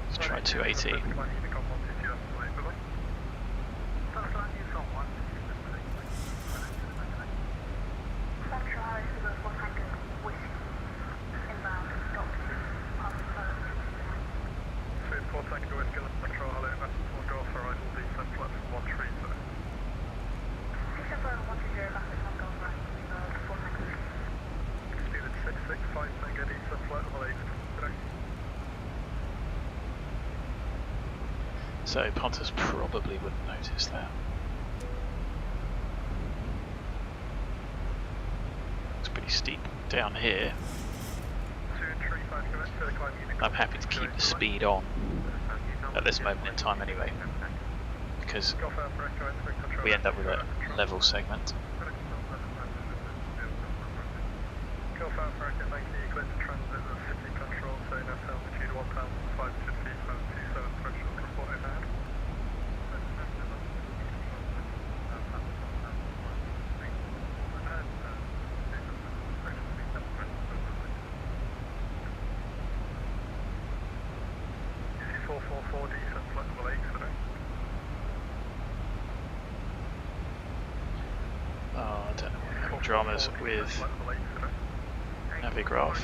Let's try 280. So Pontus probably wouldn't notice that. It's pretty steep down here. I'm happy to keep the speed on at this moment in time anyway, because we end up with a level segment. I don't know what dramas with Navigraph.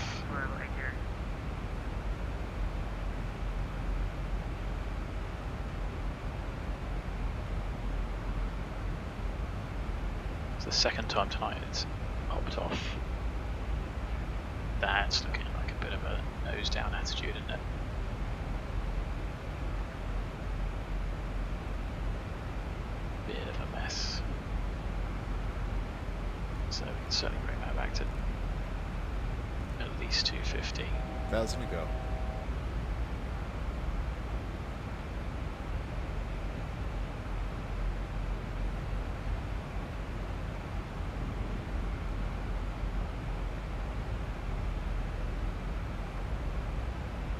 It's the second time tonight it's popped off. That's looking like a bit of a nose down attitude, isn't it? Bit of a mess. So we can certainly bring that back to at least 250.
1,000 to go.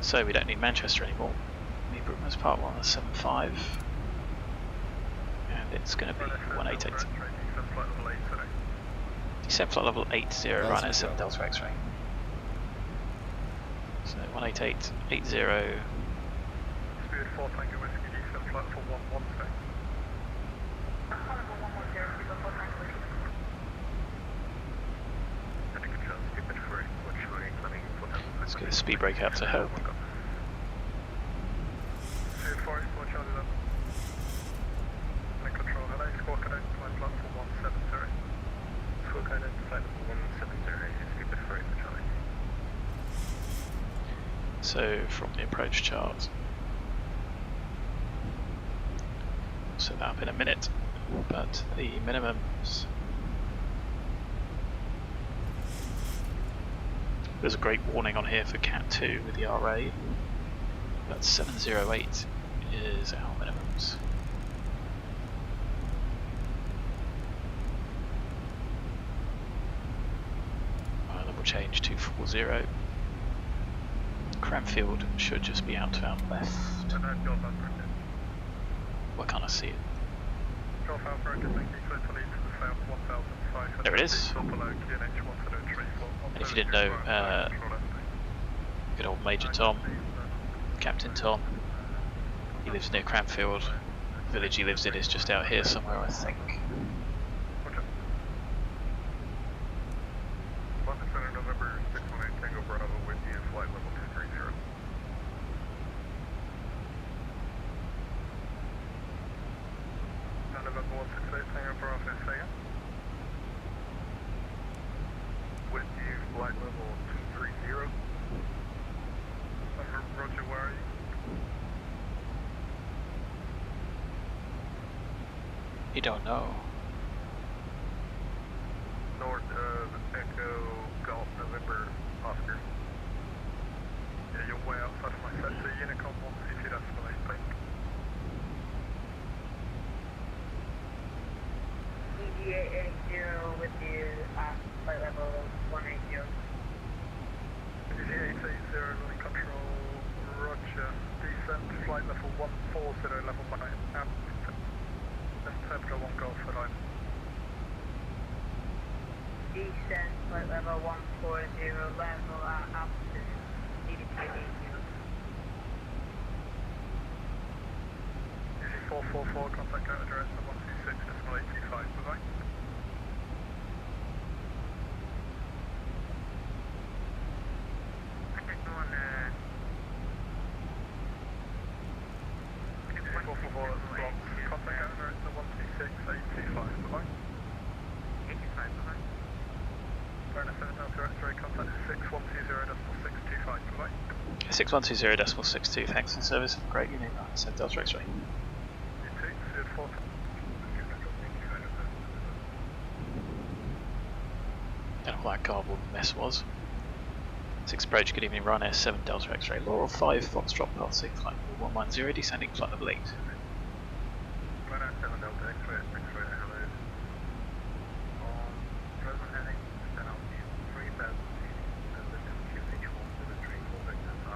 So we don't need Manchester anymore. We need Brookman's Park 1 75. And it's going to be 188. Descent flight level 80, right at 7 Delta X-ray. So 188, 80.
Spirit 4 Tango Whiskey, descent flight level 110.
Let's get a speed brake out to help.
Spirit 4 Charlie level. And control, hello, squawk code, flight level 170. Squawk code, flight level 170, Spirit 4 Charlie.
So from the approach chart, I'll set that up in a minute, but the minimums, there's a great warning on here for Cat 2 with the RA, but 708 is our minimums. Then we'll change to 40. Cranfield should just be out to our left. Well, I can't see it. There it is. And if you didn't know, good old Major Tom, Captain Tom, he lives near Cranfield. The village he lives in is just out here somewhere, I think. You don't know.
North of Echo Golf November Oscar. Yeah, you're way outside of my set, so Unicom 1 CC, that's what I think. level 140, level 1 Interpreter 1 Golf for line.
Descent, flight level 140, level at altitude, DD280.
444, contact counter direct 126.825, bye-bye.
Contact on,
444, contact counter direct 126.825, bye-bye.
85, bye-bye.
Burner 7 Delta X-ray, contact 6120.625, bye-bye.
6120.62, thanks for the service. Great, you need that. Send Delta X-ray. Don't know what that garbled mess was. 6 approach, good evening, Ryanair 7 Delta X-ray, Laurel 5, Foxtrot, Path 6, flight level 110, descending flight level 8.
Ryanair 7 Delta X-ray, X-ray, hello. On present heading, descend altitude 3000 feet, Luton QH173, vectors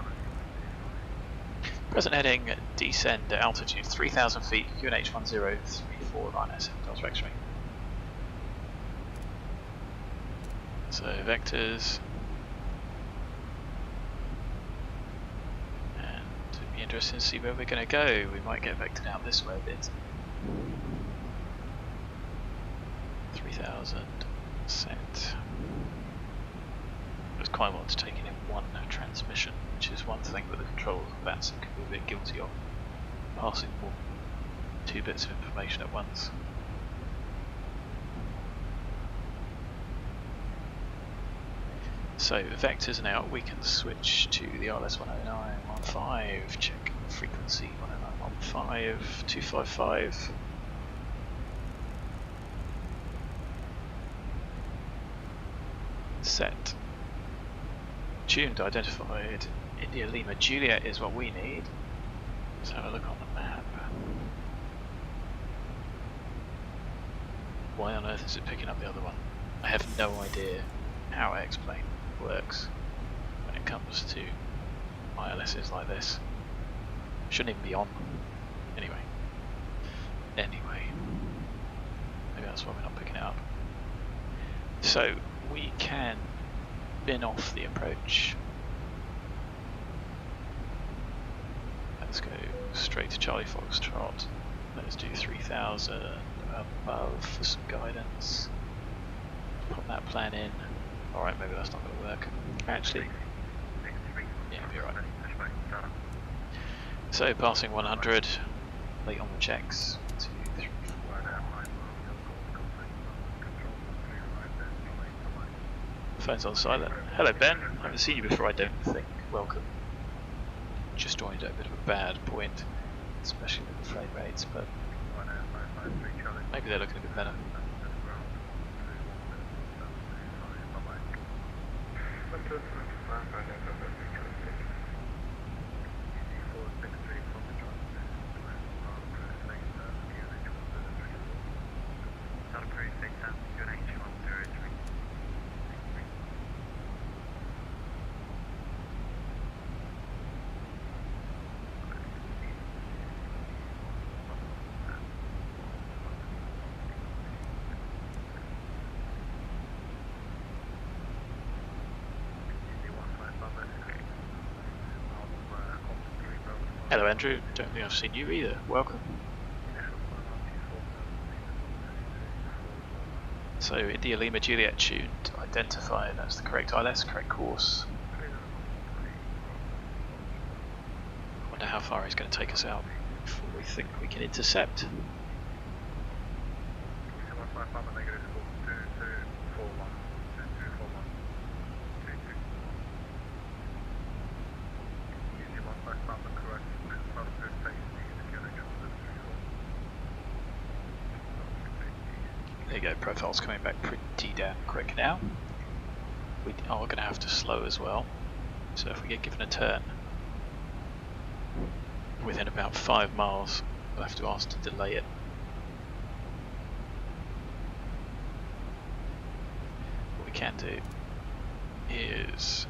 Present heading, descend altitude 3000 feet, QNH 1034, Ryanair 7 Delta X-ray. So vectors, and it'd be interesting to see where we're going to go. We might get vectored out this way a bit. 3000 set. It's quite well to take it in one transmission, which is one thing that the controls of VATSIM can be a bit guilty of, passing more than 2 bits of information at once. So vectors are now, we can switch to the RLS 109.15, check frequency 109.15, 255. Set. Tuned, identified. India Lima Juliet is what we need. Let's have a look on the map. Why on earth is it picking up the other one? I have no idea how X-Plane works when it comes to ILSs like this. Shouldn't even be on. Anyway, maybe that's why we're not picking it up. So we can bin off the approach. Let's go straight to Charlie Foxtrot. Let's do 3000 above for some guidance. Put that plan in. Alright, maybe that's not going to work. Actually, yeah, it'll be alright. So, passing 100, late on the checks. 2, 3, 4. Phone's on silent. Hello, Ben. I haven't seen you before, I don't think. Welcome. Just joined at a bit of a bad point, especially with the frame rates, but maybe they're looking a bit better. Hello Andrew, don't think I've seen you either. Welcome. So India Lima Juliet tuned, identified, that's the correct ILS, correct course. Wonder how far he's going to take us out before we think we can intercept. There you go, profile's coming back pretty damn quick now. We are going to have to slow as well, so if we get given a turn within about 5 miles, we'll have to ask to delay it. What we can do is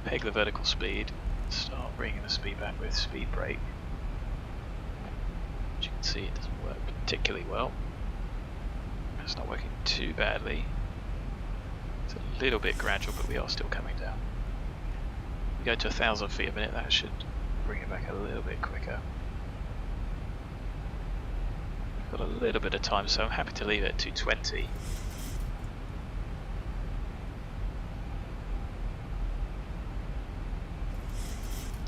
peg the vertical speed, start bringing the speed back with speed brake, see it doesn't work particularly well. It's not working too badly. It's a little bit gradual, but we are still coming down. We go to 1,000 feet a minute, that should bring it back a little bit quicker. Got a little bit of time, so I'm happy to leave it at 220.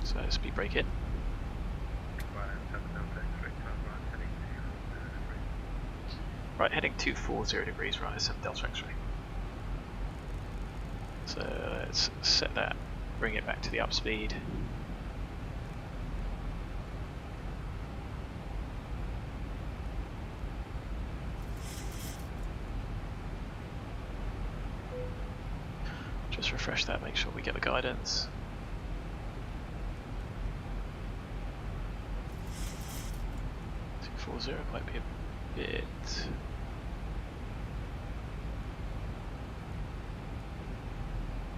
So speed brake in. Right, heading 240 degrees, right, 7 Delta X-ray. So let's set that, bring it back to the up speed. Just refresh that, make sure we get the guidance. .240 might be a bit.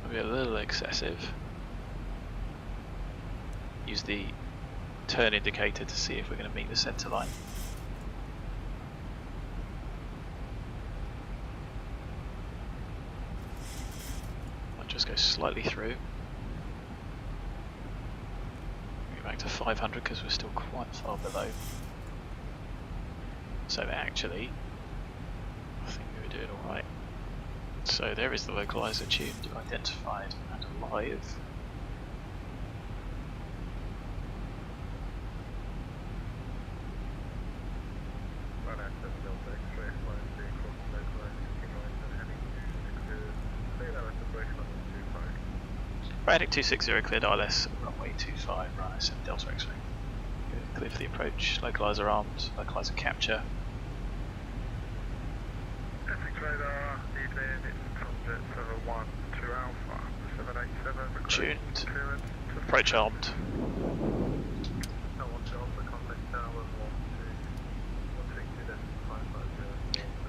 Might be a little excessive. Use the turn indicator to see if we're going to meet the centre line. I'll just go slightly through. Go back to 500 because we're still quite far below. So actually, I think we were doing alright. So there is the localizer tuned, identified and alive. Right, heading 260, cleared ILS, runway 25, right, 7 Delta X-ray. Clear for the approach, localizer armed, localizer capture.
Radar, evening, it's contact 712 Alpha, 787,
Tuned, approach armed.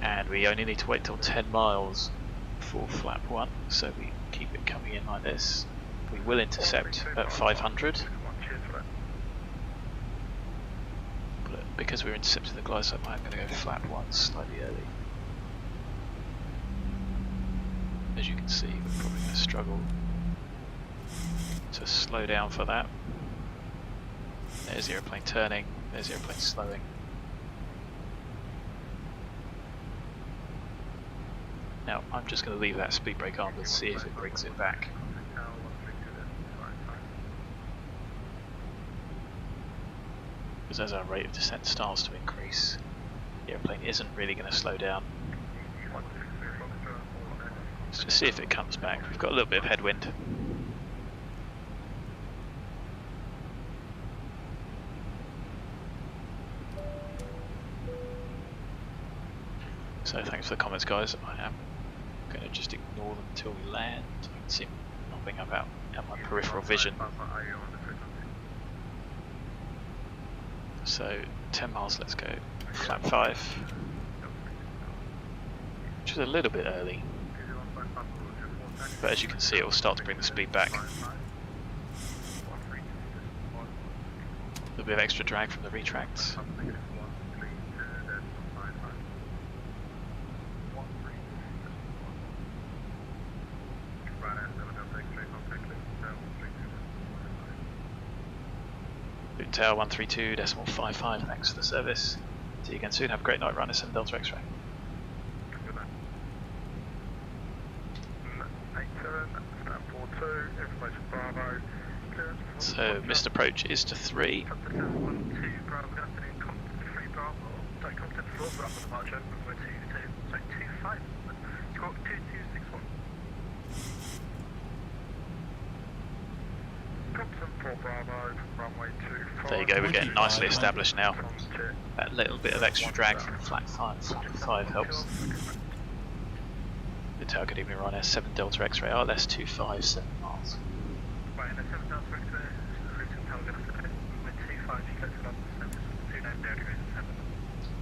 And we only need to wait till 10 miles for flap 1, so we keep it coming in like this. We will intercept at 500. But because we're intercepting the glide slope, I'm going to go flap 1 slightly early. As you can see, we're probably going to struggle to slow down for that. There's the airplane turning, there's the airplane slowing. Now I'm just going to leave that speed brake on and see if it brings it back. Because as our rate of descent starts to increase, the airplane isn't really going to slow down. Let's just see if it comes back. We've got a little bit of headwind. So thanks for the comments, guys. I am going to just ignore them until we land. I can see nothing about at my peripheral vision. So 10 miles, let's go flap 5, which is a little bit early, but as you can see it will start to bring the speed back. A little bit of extra drag from the retracts. Luton Tower 132.55, thanks for the service. See you again soon, have a great night, Runner 7 Delta X-ray. So missed approach is to 3. There you go, we're getting nicely established now. That little bit of extra drag from flat 5 helps. The tower good evening, Ryanair 7 Delta X-ray, RLS 25, 7 miles.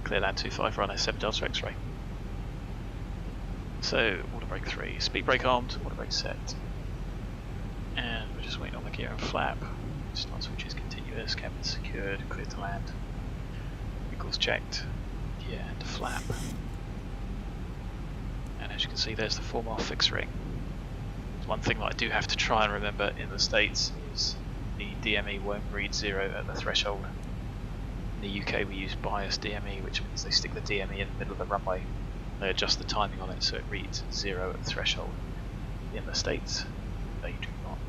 Clear land 25, Ryanair 7 Delta X-ray. So, water brake 3, speed brake armed, water brake set. And we're just waiting on the gear and flap. Start switch is continuous, cabin secured, clear to land. We vehicle's checked, gear and flap. And as you can see, there's the 4 mile fixed ring. One thing that I do have to try and remember in the States is the DME won't read 0 at the threshold. In the UK we use bias DME, which means they stick the DME in the middle of the runway. They adjust the timing on it so it reads 0 at the threshold. In the States, they do not.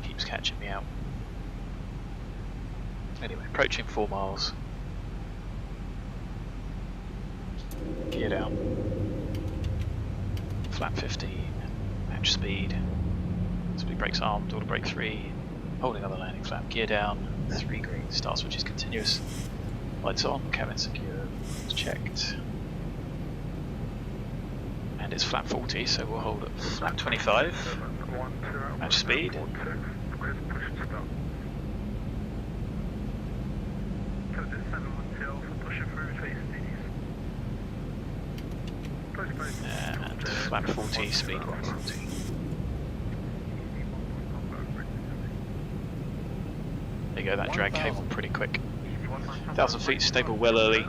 Keeps catching me out. Anyway, approaching 4 miles. Gear down. Flap 15. Match speed. Speed brakes armed. Auto brake 3. Holding on the landing flap. Gear down. 3 green. Start switch is continuous. Lights on. Cabin secure. It's checked. And it's flap 40, so we'll hold at flap 25. Match speed. And flap 40, speed 140. There you go, that drag came on pretty quick. 1,000 feet, stable well early.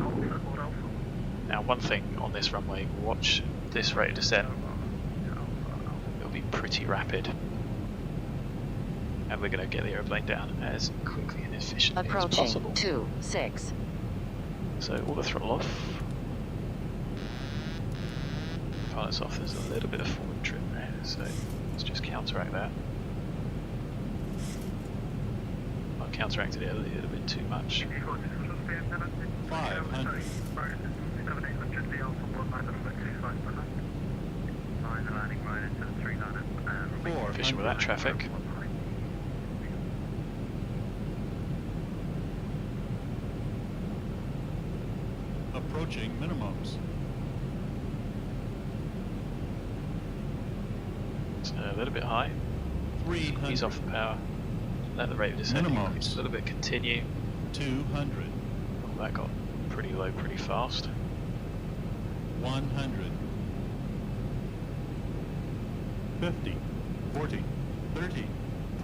Now one thing on this runway, watch this rate of descent. It'll be pretty rapid. And we're going to get the aeroplane down as quickly and efficiently as possible.
Approaching 26.
So all the throttle off. Pilots off, there's a little bit of forward trim there, so let's just counteract that. I counteracted it a little bit too much.
500.
Efficient with that traffic.
Approaching minimums.
It's a little bit high.
300.
Ease off the power. Let the rate of descent
Minimums.
a little bit continue.
200.
Oh, that got pretty low pretty fast.
100. 50. 40. 30.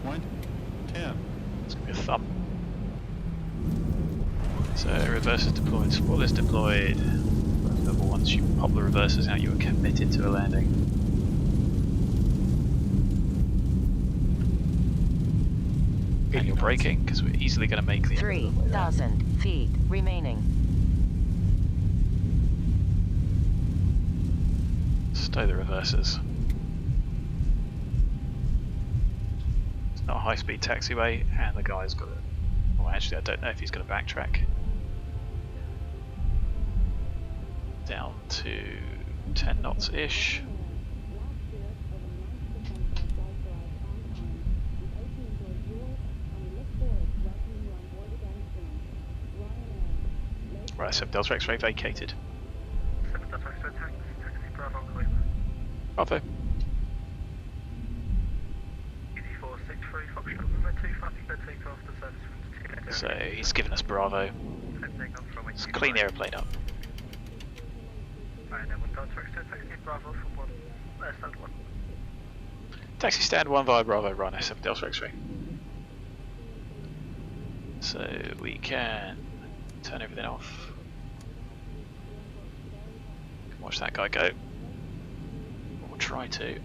20. 10.
It's going to be a thump. So reverse is deployed, spoiler is deployed. Level once you pop the reversers out, you are committed to a landing. And you're braking because we're easily going to make the end of the way there.
3,000 feet remaining.
Stow the reversers. It's not a high-speed taxiway, and the guy's got to. Well, actually, I don't know if he's going to backtrack. Down to 10 knots-ish. Right, 7 Delta X-ray vacated.
7 Delta X-ray taxi Bravo clear.
Bravo.
ED463 Foxtrot number 25, clear takeoff the service from the
So he's given us Bravo. Let's clean the aeroplane up.
Alright, then 1 Delta X-ray taxi Bravo from 1, stand 1.
Taxi stand 1 via Bravo, run 7 Delta X-ray. So we can turn everything off. Watch that guy go. Or try to.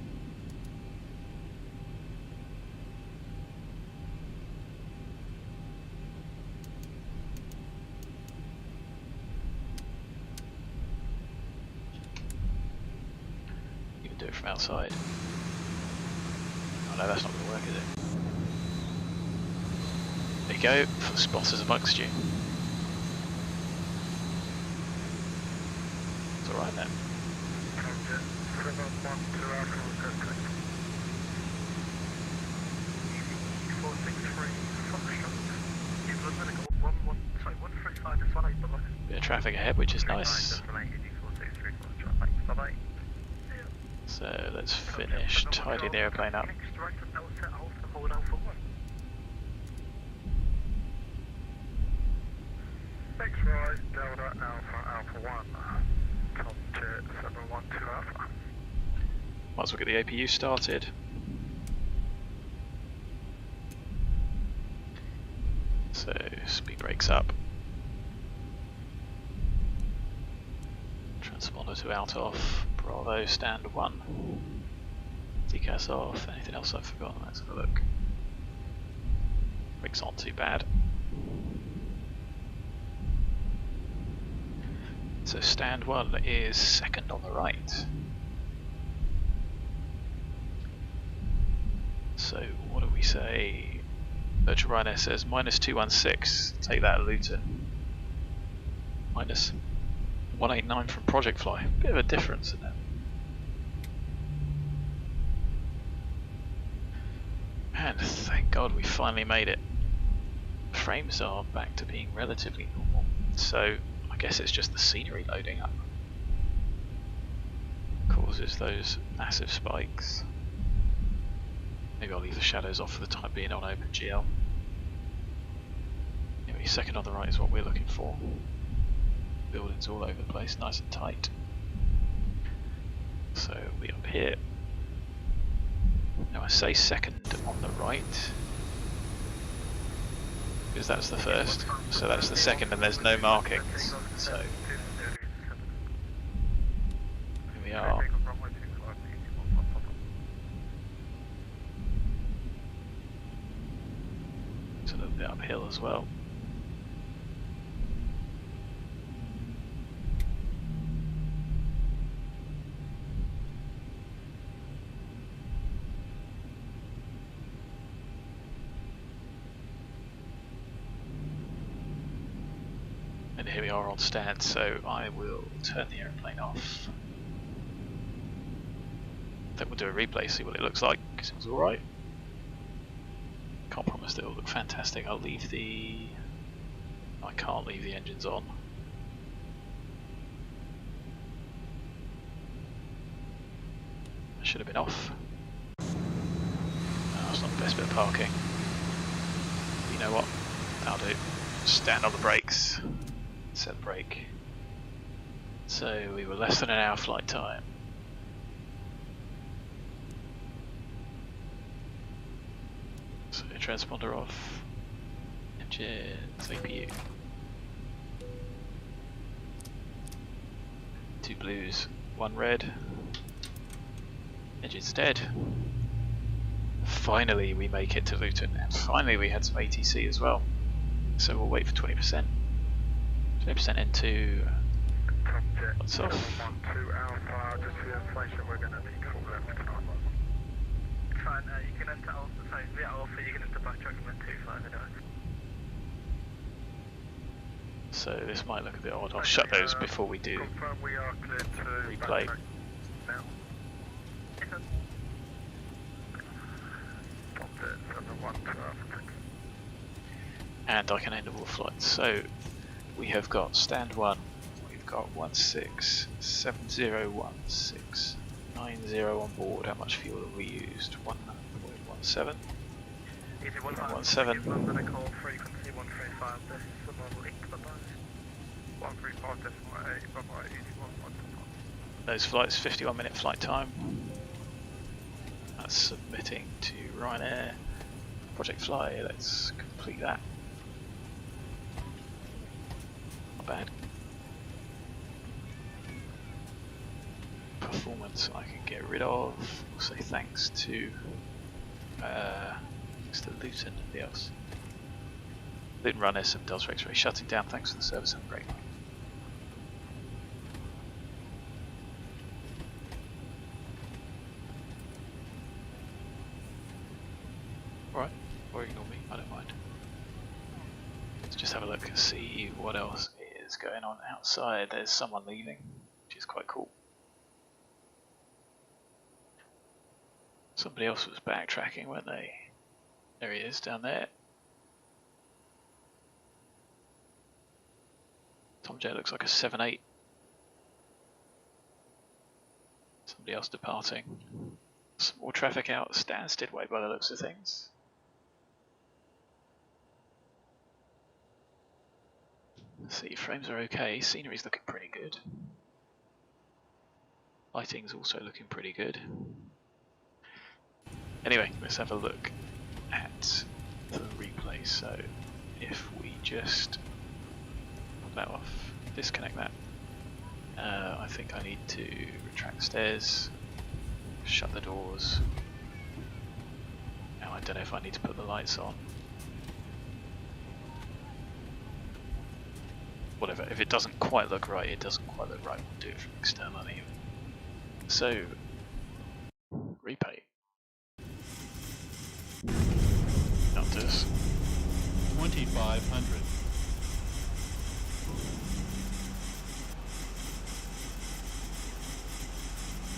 You can do it from outside. Oh no, that's not going to work, is it? There you go, for the spotters amongst you. It's alright then. Bit of traffic ahead, which is nice. So let's finish tidying the airplane up.
X-ray, Delta, Alpha 1, contact 712 Alpha.
Might as well get the APU started. So speed brakes up. transponder to out off, Bravo stand 1, decas off, anything else I've forgotten, let's have a look. Rig's not too bad. So stand 1 is second on the right. So what do we say? Virtual Ryanair says -216, take that at Luton. -189 from Project Fly, bit of a difference in that. And thank God we finally made it. Frames are back to being relatively normal, so I guess it's just the scenery loading up causes those massive spikes. Maybe I'll leave the shadows off for the time being on OpenGL. Anyway, second on the right is what we're looking for. Buildings all over the place, nice and tight. So we'll be up here. Now I say second on the right because that's the first, so that's the second and there's no markings. So here we are. It's a little bit uphill as well. And here we are on stand, so I will turn the airplane off. Then we'll do a replay, see what it looks like, because it was alright. Can't promise that it'll look fantastic. I'll leave the... I can't leave the engines on. I should have been off. No, that's not the best bit of parking. You know what? That'll do. Stand on the brakes. Set the brake. So we were less than an hour flight time. So transponder off. Engines, APU. 2 blues, 1 red. Engine's dead. Finally we make it to Luton, and finally we had some ATC as well. So we'll wait for 20%. 20% into what's off.
You can enter Alpha, sorry, via Alpha, you can enter backtrack and then 25 anyway.
So this might look a bit odd. I'll shut those before we do
We are clear to
replay.
Now.
And I can end all flights. So we have got stand 1, we've got 16701690 on board. How much fuel have we used? 1.17. 1.17.
London a call frequency 135, this is the model link, bye-bye. 135.8, bye-bye, 81.
Those flights, 51-minute flight time. That's submitting to Ryanair. Project Fly, let's complete that. Not bad. Performance I can get rid of. We'll say thanks to Luton and the else. Luton Run SM Delta X-Ray shutting down, thanks for the service upgrade. Alright, or ignore me, I don't mind. Let's just have a look and see what else is going on outside. There's someone leaving, which is quite cool. Somebody else was backtracking, weren't they? There he is, down there. Tom J looks like a 7.8. Somebody else departing. Some more traffic out Stansted way by the looks of things. Let's see, frames are okay, scenery's looking pretty good. Lighting's also looking pretty good. Anyway, let's have a look at the replay. So if we just pop that off, disconnect that, I think I need to retract the stairs, shut the doors. Now I don't know if I need to put the lights on. Whatever, if it doesn't quite look right, it doesn't quite look right. We'll do it from external anyway. So, repay. Adapters.
2,500.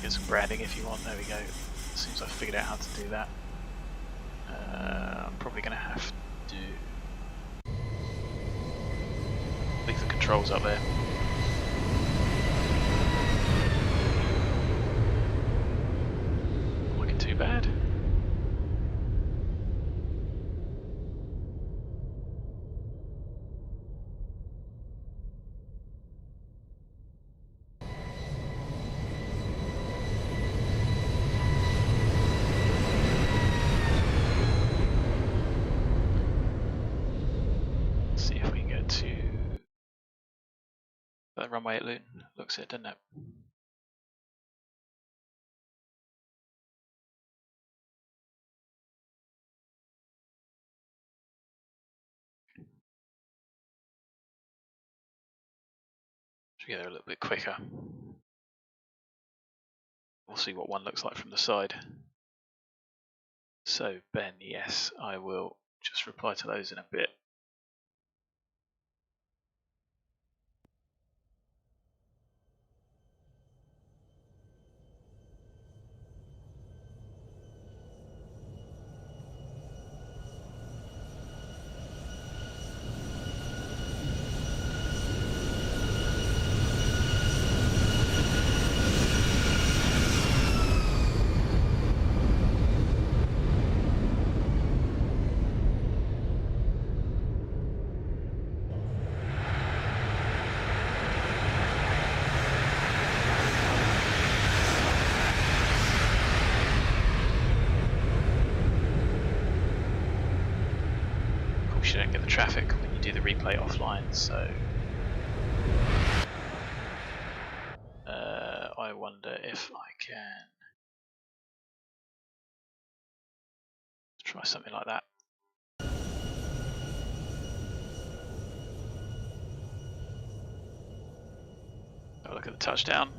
Get some branding if you want. There we go. Seems I've figured out how to do that. I'm probably going to have to leave the controls up there. Not looking too bad. See if we can get to that runway at Luton. Looks it, doesn't it? Should we get there a little bit quicker? We'll see what one looks like from the side. So Ben, yes, I will just reply to those in a bit. You don't get the traffic when you do the replay offline, so I wonder if I can try something like that. Have a look at the touchdown.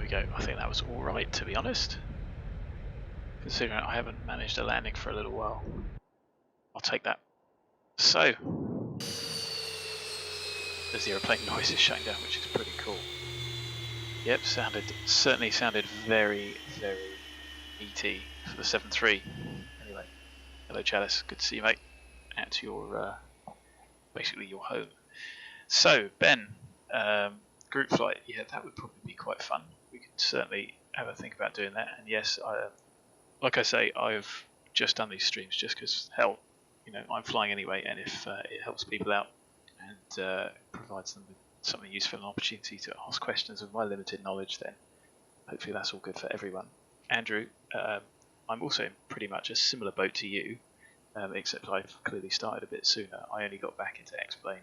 Go. I think that was alright, to be honest, considering I haven't managed a landing for a little while. I'll take that. So the zero plane noise is shutting down, which is pretty cool. Yep, certainly sounded very, very ET for the 7.3. Anyway, hello Chalice, good to see you, mate, at your basically your home. So Ben, group flight, yeah, that would probably be quite fun. We could certainly have a think about doing that. And yes, like I say, I've just done these streams just because, hell, you know, I'm flying anyway, and if it helps people out and provides them with something useful, an opportunity to ask questions of my limited knowledge, then hopefully that's all good for everyone. Andrew, I'm also in pretty much a similar boat to you, except I've clearly started a bit sooner. I only got back into X-Plane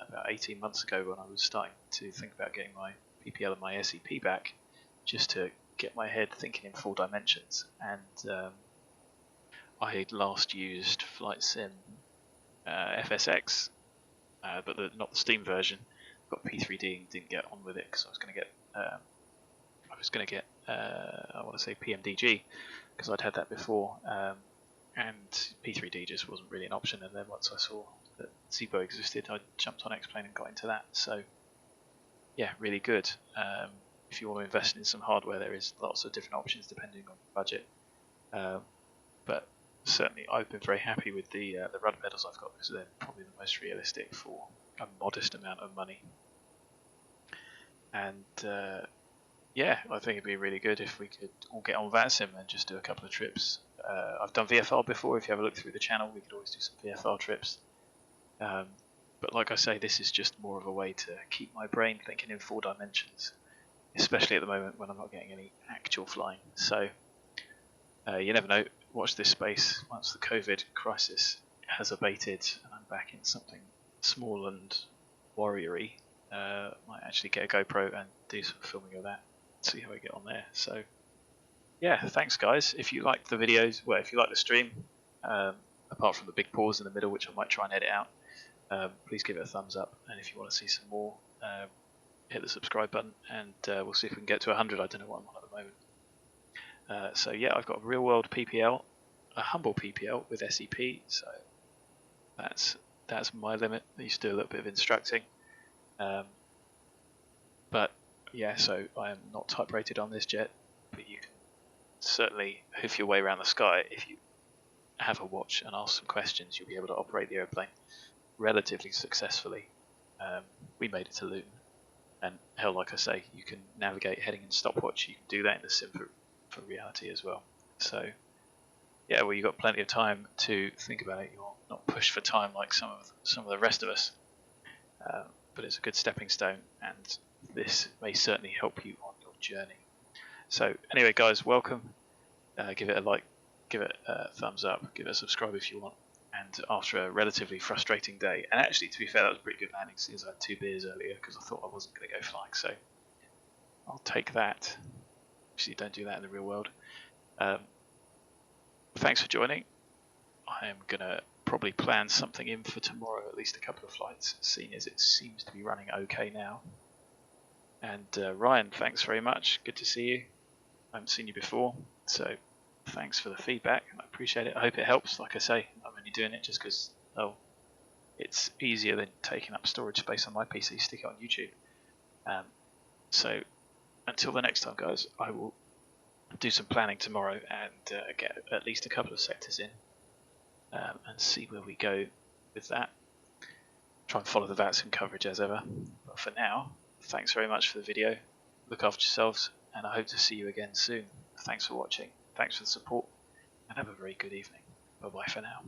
about 18 months ago when I was starting to think about getting my PPL and my SEP back, just to get my head thinking in 4 dimensions. And I had last used Flight Sim FSX, but not the Steam version. Got P3D and didn't get on with it because I was going to get I want to say PMDG because I'd had that before, and P3D just wasn't really an option. And then once I saw that Zibo existed, I jumped on X-Plane and got into that. So yeah, really good. If you want to invest in some hardware, there is lots of different options depending on budget. But certainly, I've been very happy with the rudder pedals I've got because they're probably the most realistic for a modest amount of money. And yeah, I think it'd be really good if we could all get on VATSIM and just do a couple of trips I've done VFR before. If you have a look through the channel, we could always do some VFR trips. But like I say, this is just more of a way to keep my brain thinking in 4 dimensions, especially at the moment when I'm not getting any actual flying. So you never know. Watch this space. Once the COVID crisis has abated and I'm back in something small and warrior-y, might actually get a GoPro and do some filming of that. See how we get on there. So yeah, thanks guys. If you like the videos, well, if you like the stream, apart from the big pause in the middle, which I might try and edit out, please give it a thumbs up. And if you want to see some more, hit the subscribe button, and we'll see if we can get to 100. I don't know what I'm on at the moment. So yeah, I've got a real world PPL, a humble PPL with SEP. So that's my limit. I used to do a little bit of instructing. But yeah, so I am not type rated on this jet, but you can certainly hoof your way around the sky. If you have a watch and ask some questions, you'll be able to operate the airplane relatively successfully. We made it to Luton, and hell, like I say, you can navigate heading and stopwatch. You can do that in the sim for reality as well. So yeah, well, you've got plenty of time to think about it. You're not pushed for time like some of the rest of us, but it's a good stepping stone, and this may certainly help you on your journey. So anyway guys, welcome. Give it a like, give it a thumbs up, give it a subscribe if you want. And after a relatively frustrating day, and actually to be fair, that was a pretty good landing since I had 2 beers earlier because I thought I wasn't going to go flying, so I'll take that. Actually, don't do that in the real world. Thanks for joining. I am going to probably plan something in for tomorrow, at least a couple of flights, seeing as it seems to be running okay now. And Ryan, thanks very much. Good to see you. I haven't seen you before, so thanks for the feedback. I appreciate it. I hope it helps. Like I say, I'm only doing it just because, oh, it's easier than taking up storage space on my PC. Stick it on YouTube. So until the next time, guys, I will do some planning tomorrow and get at least a couple of sectors in and see where we go with that. Try and follow the VATSIM coverage as ever. But for now, thanks very much for the video. Look after yourselves, and I hope to see you again soon. Thanks for watching. Thanks for the support, and have a very good evening. Bye bye for now.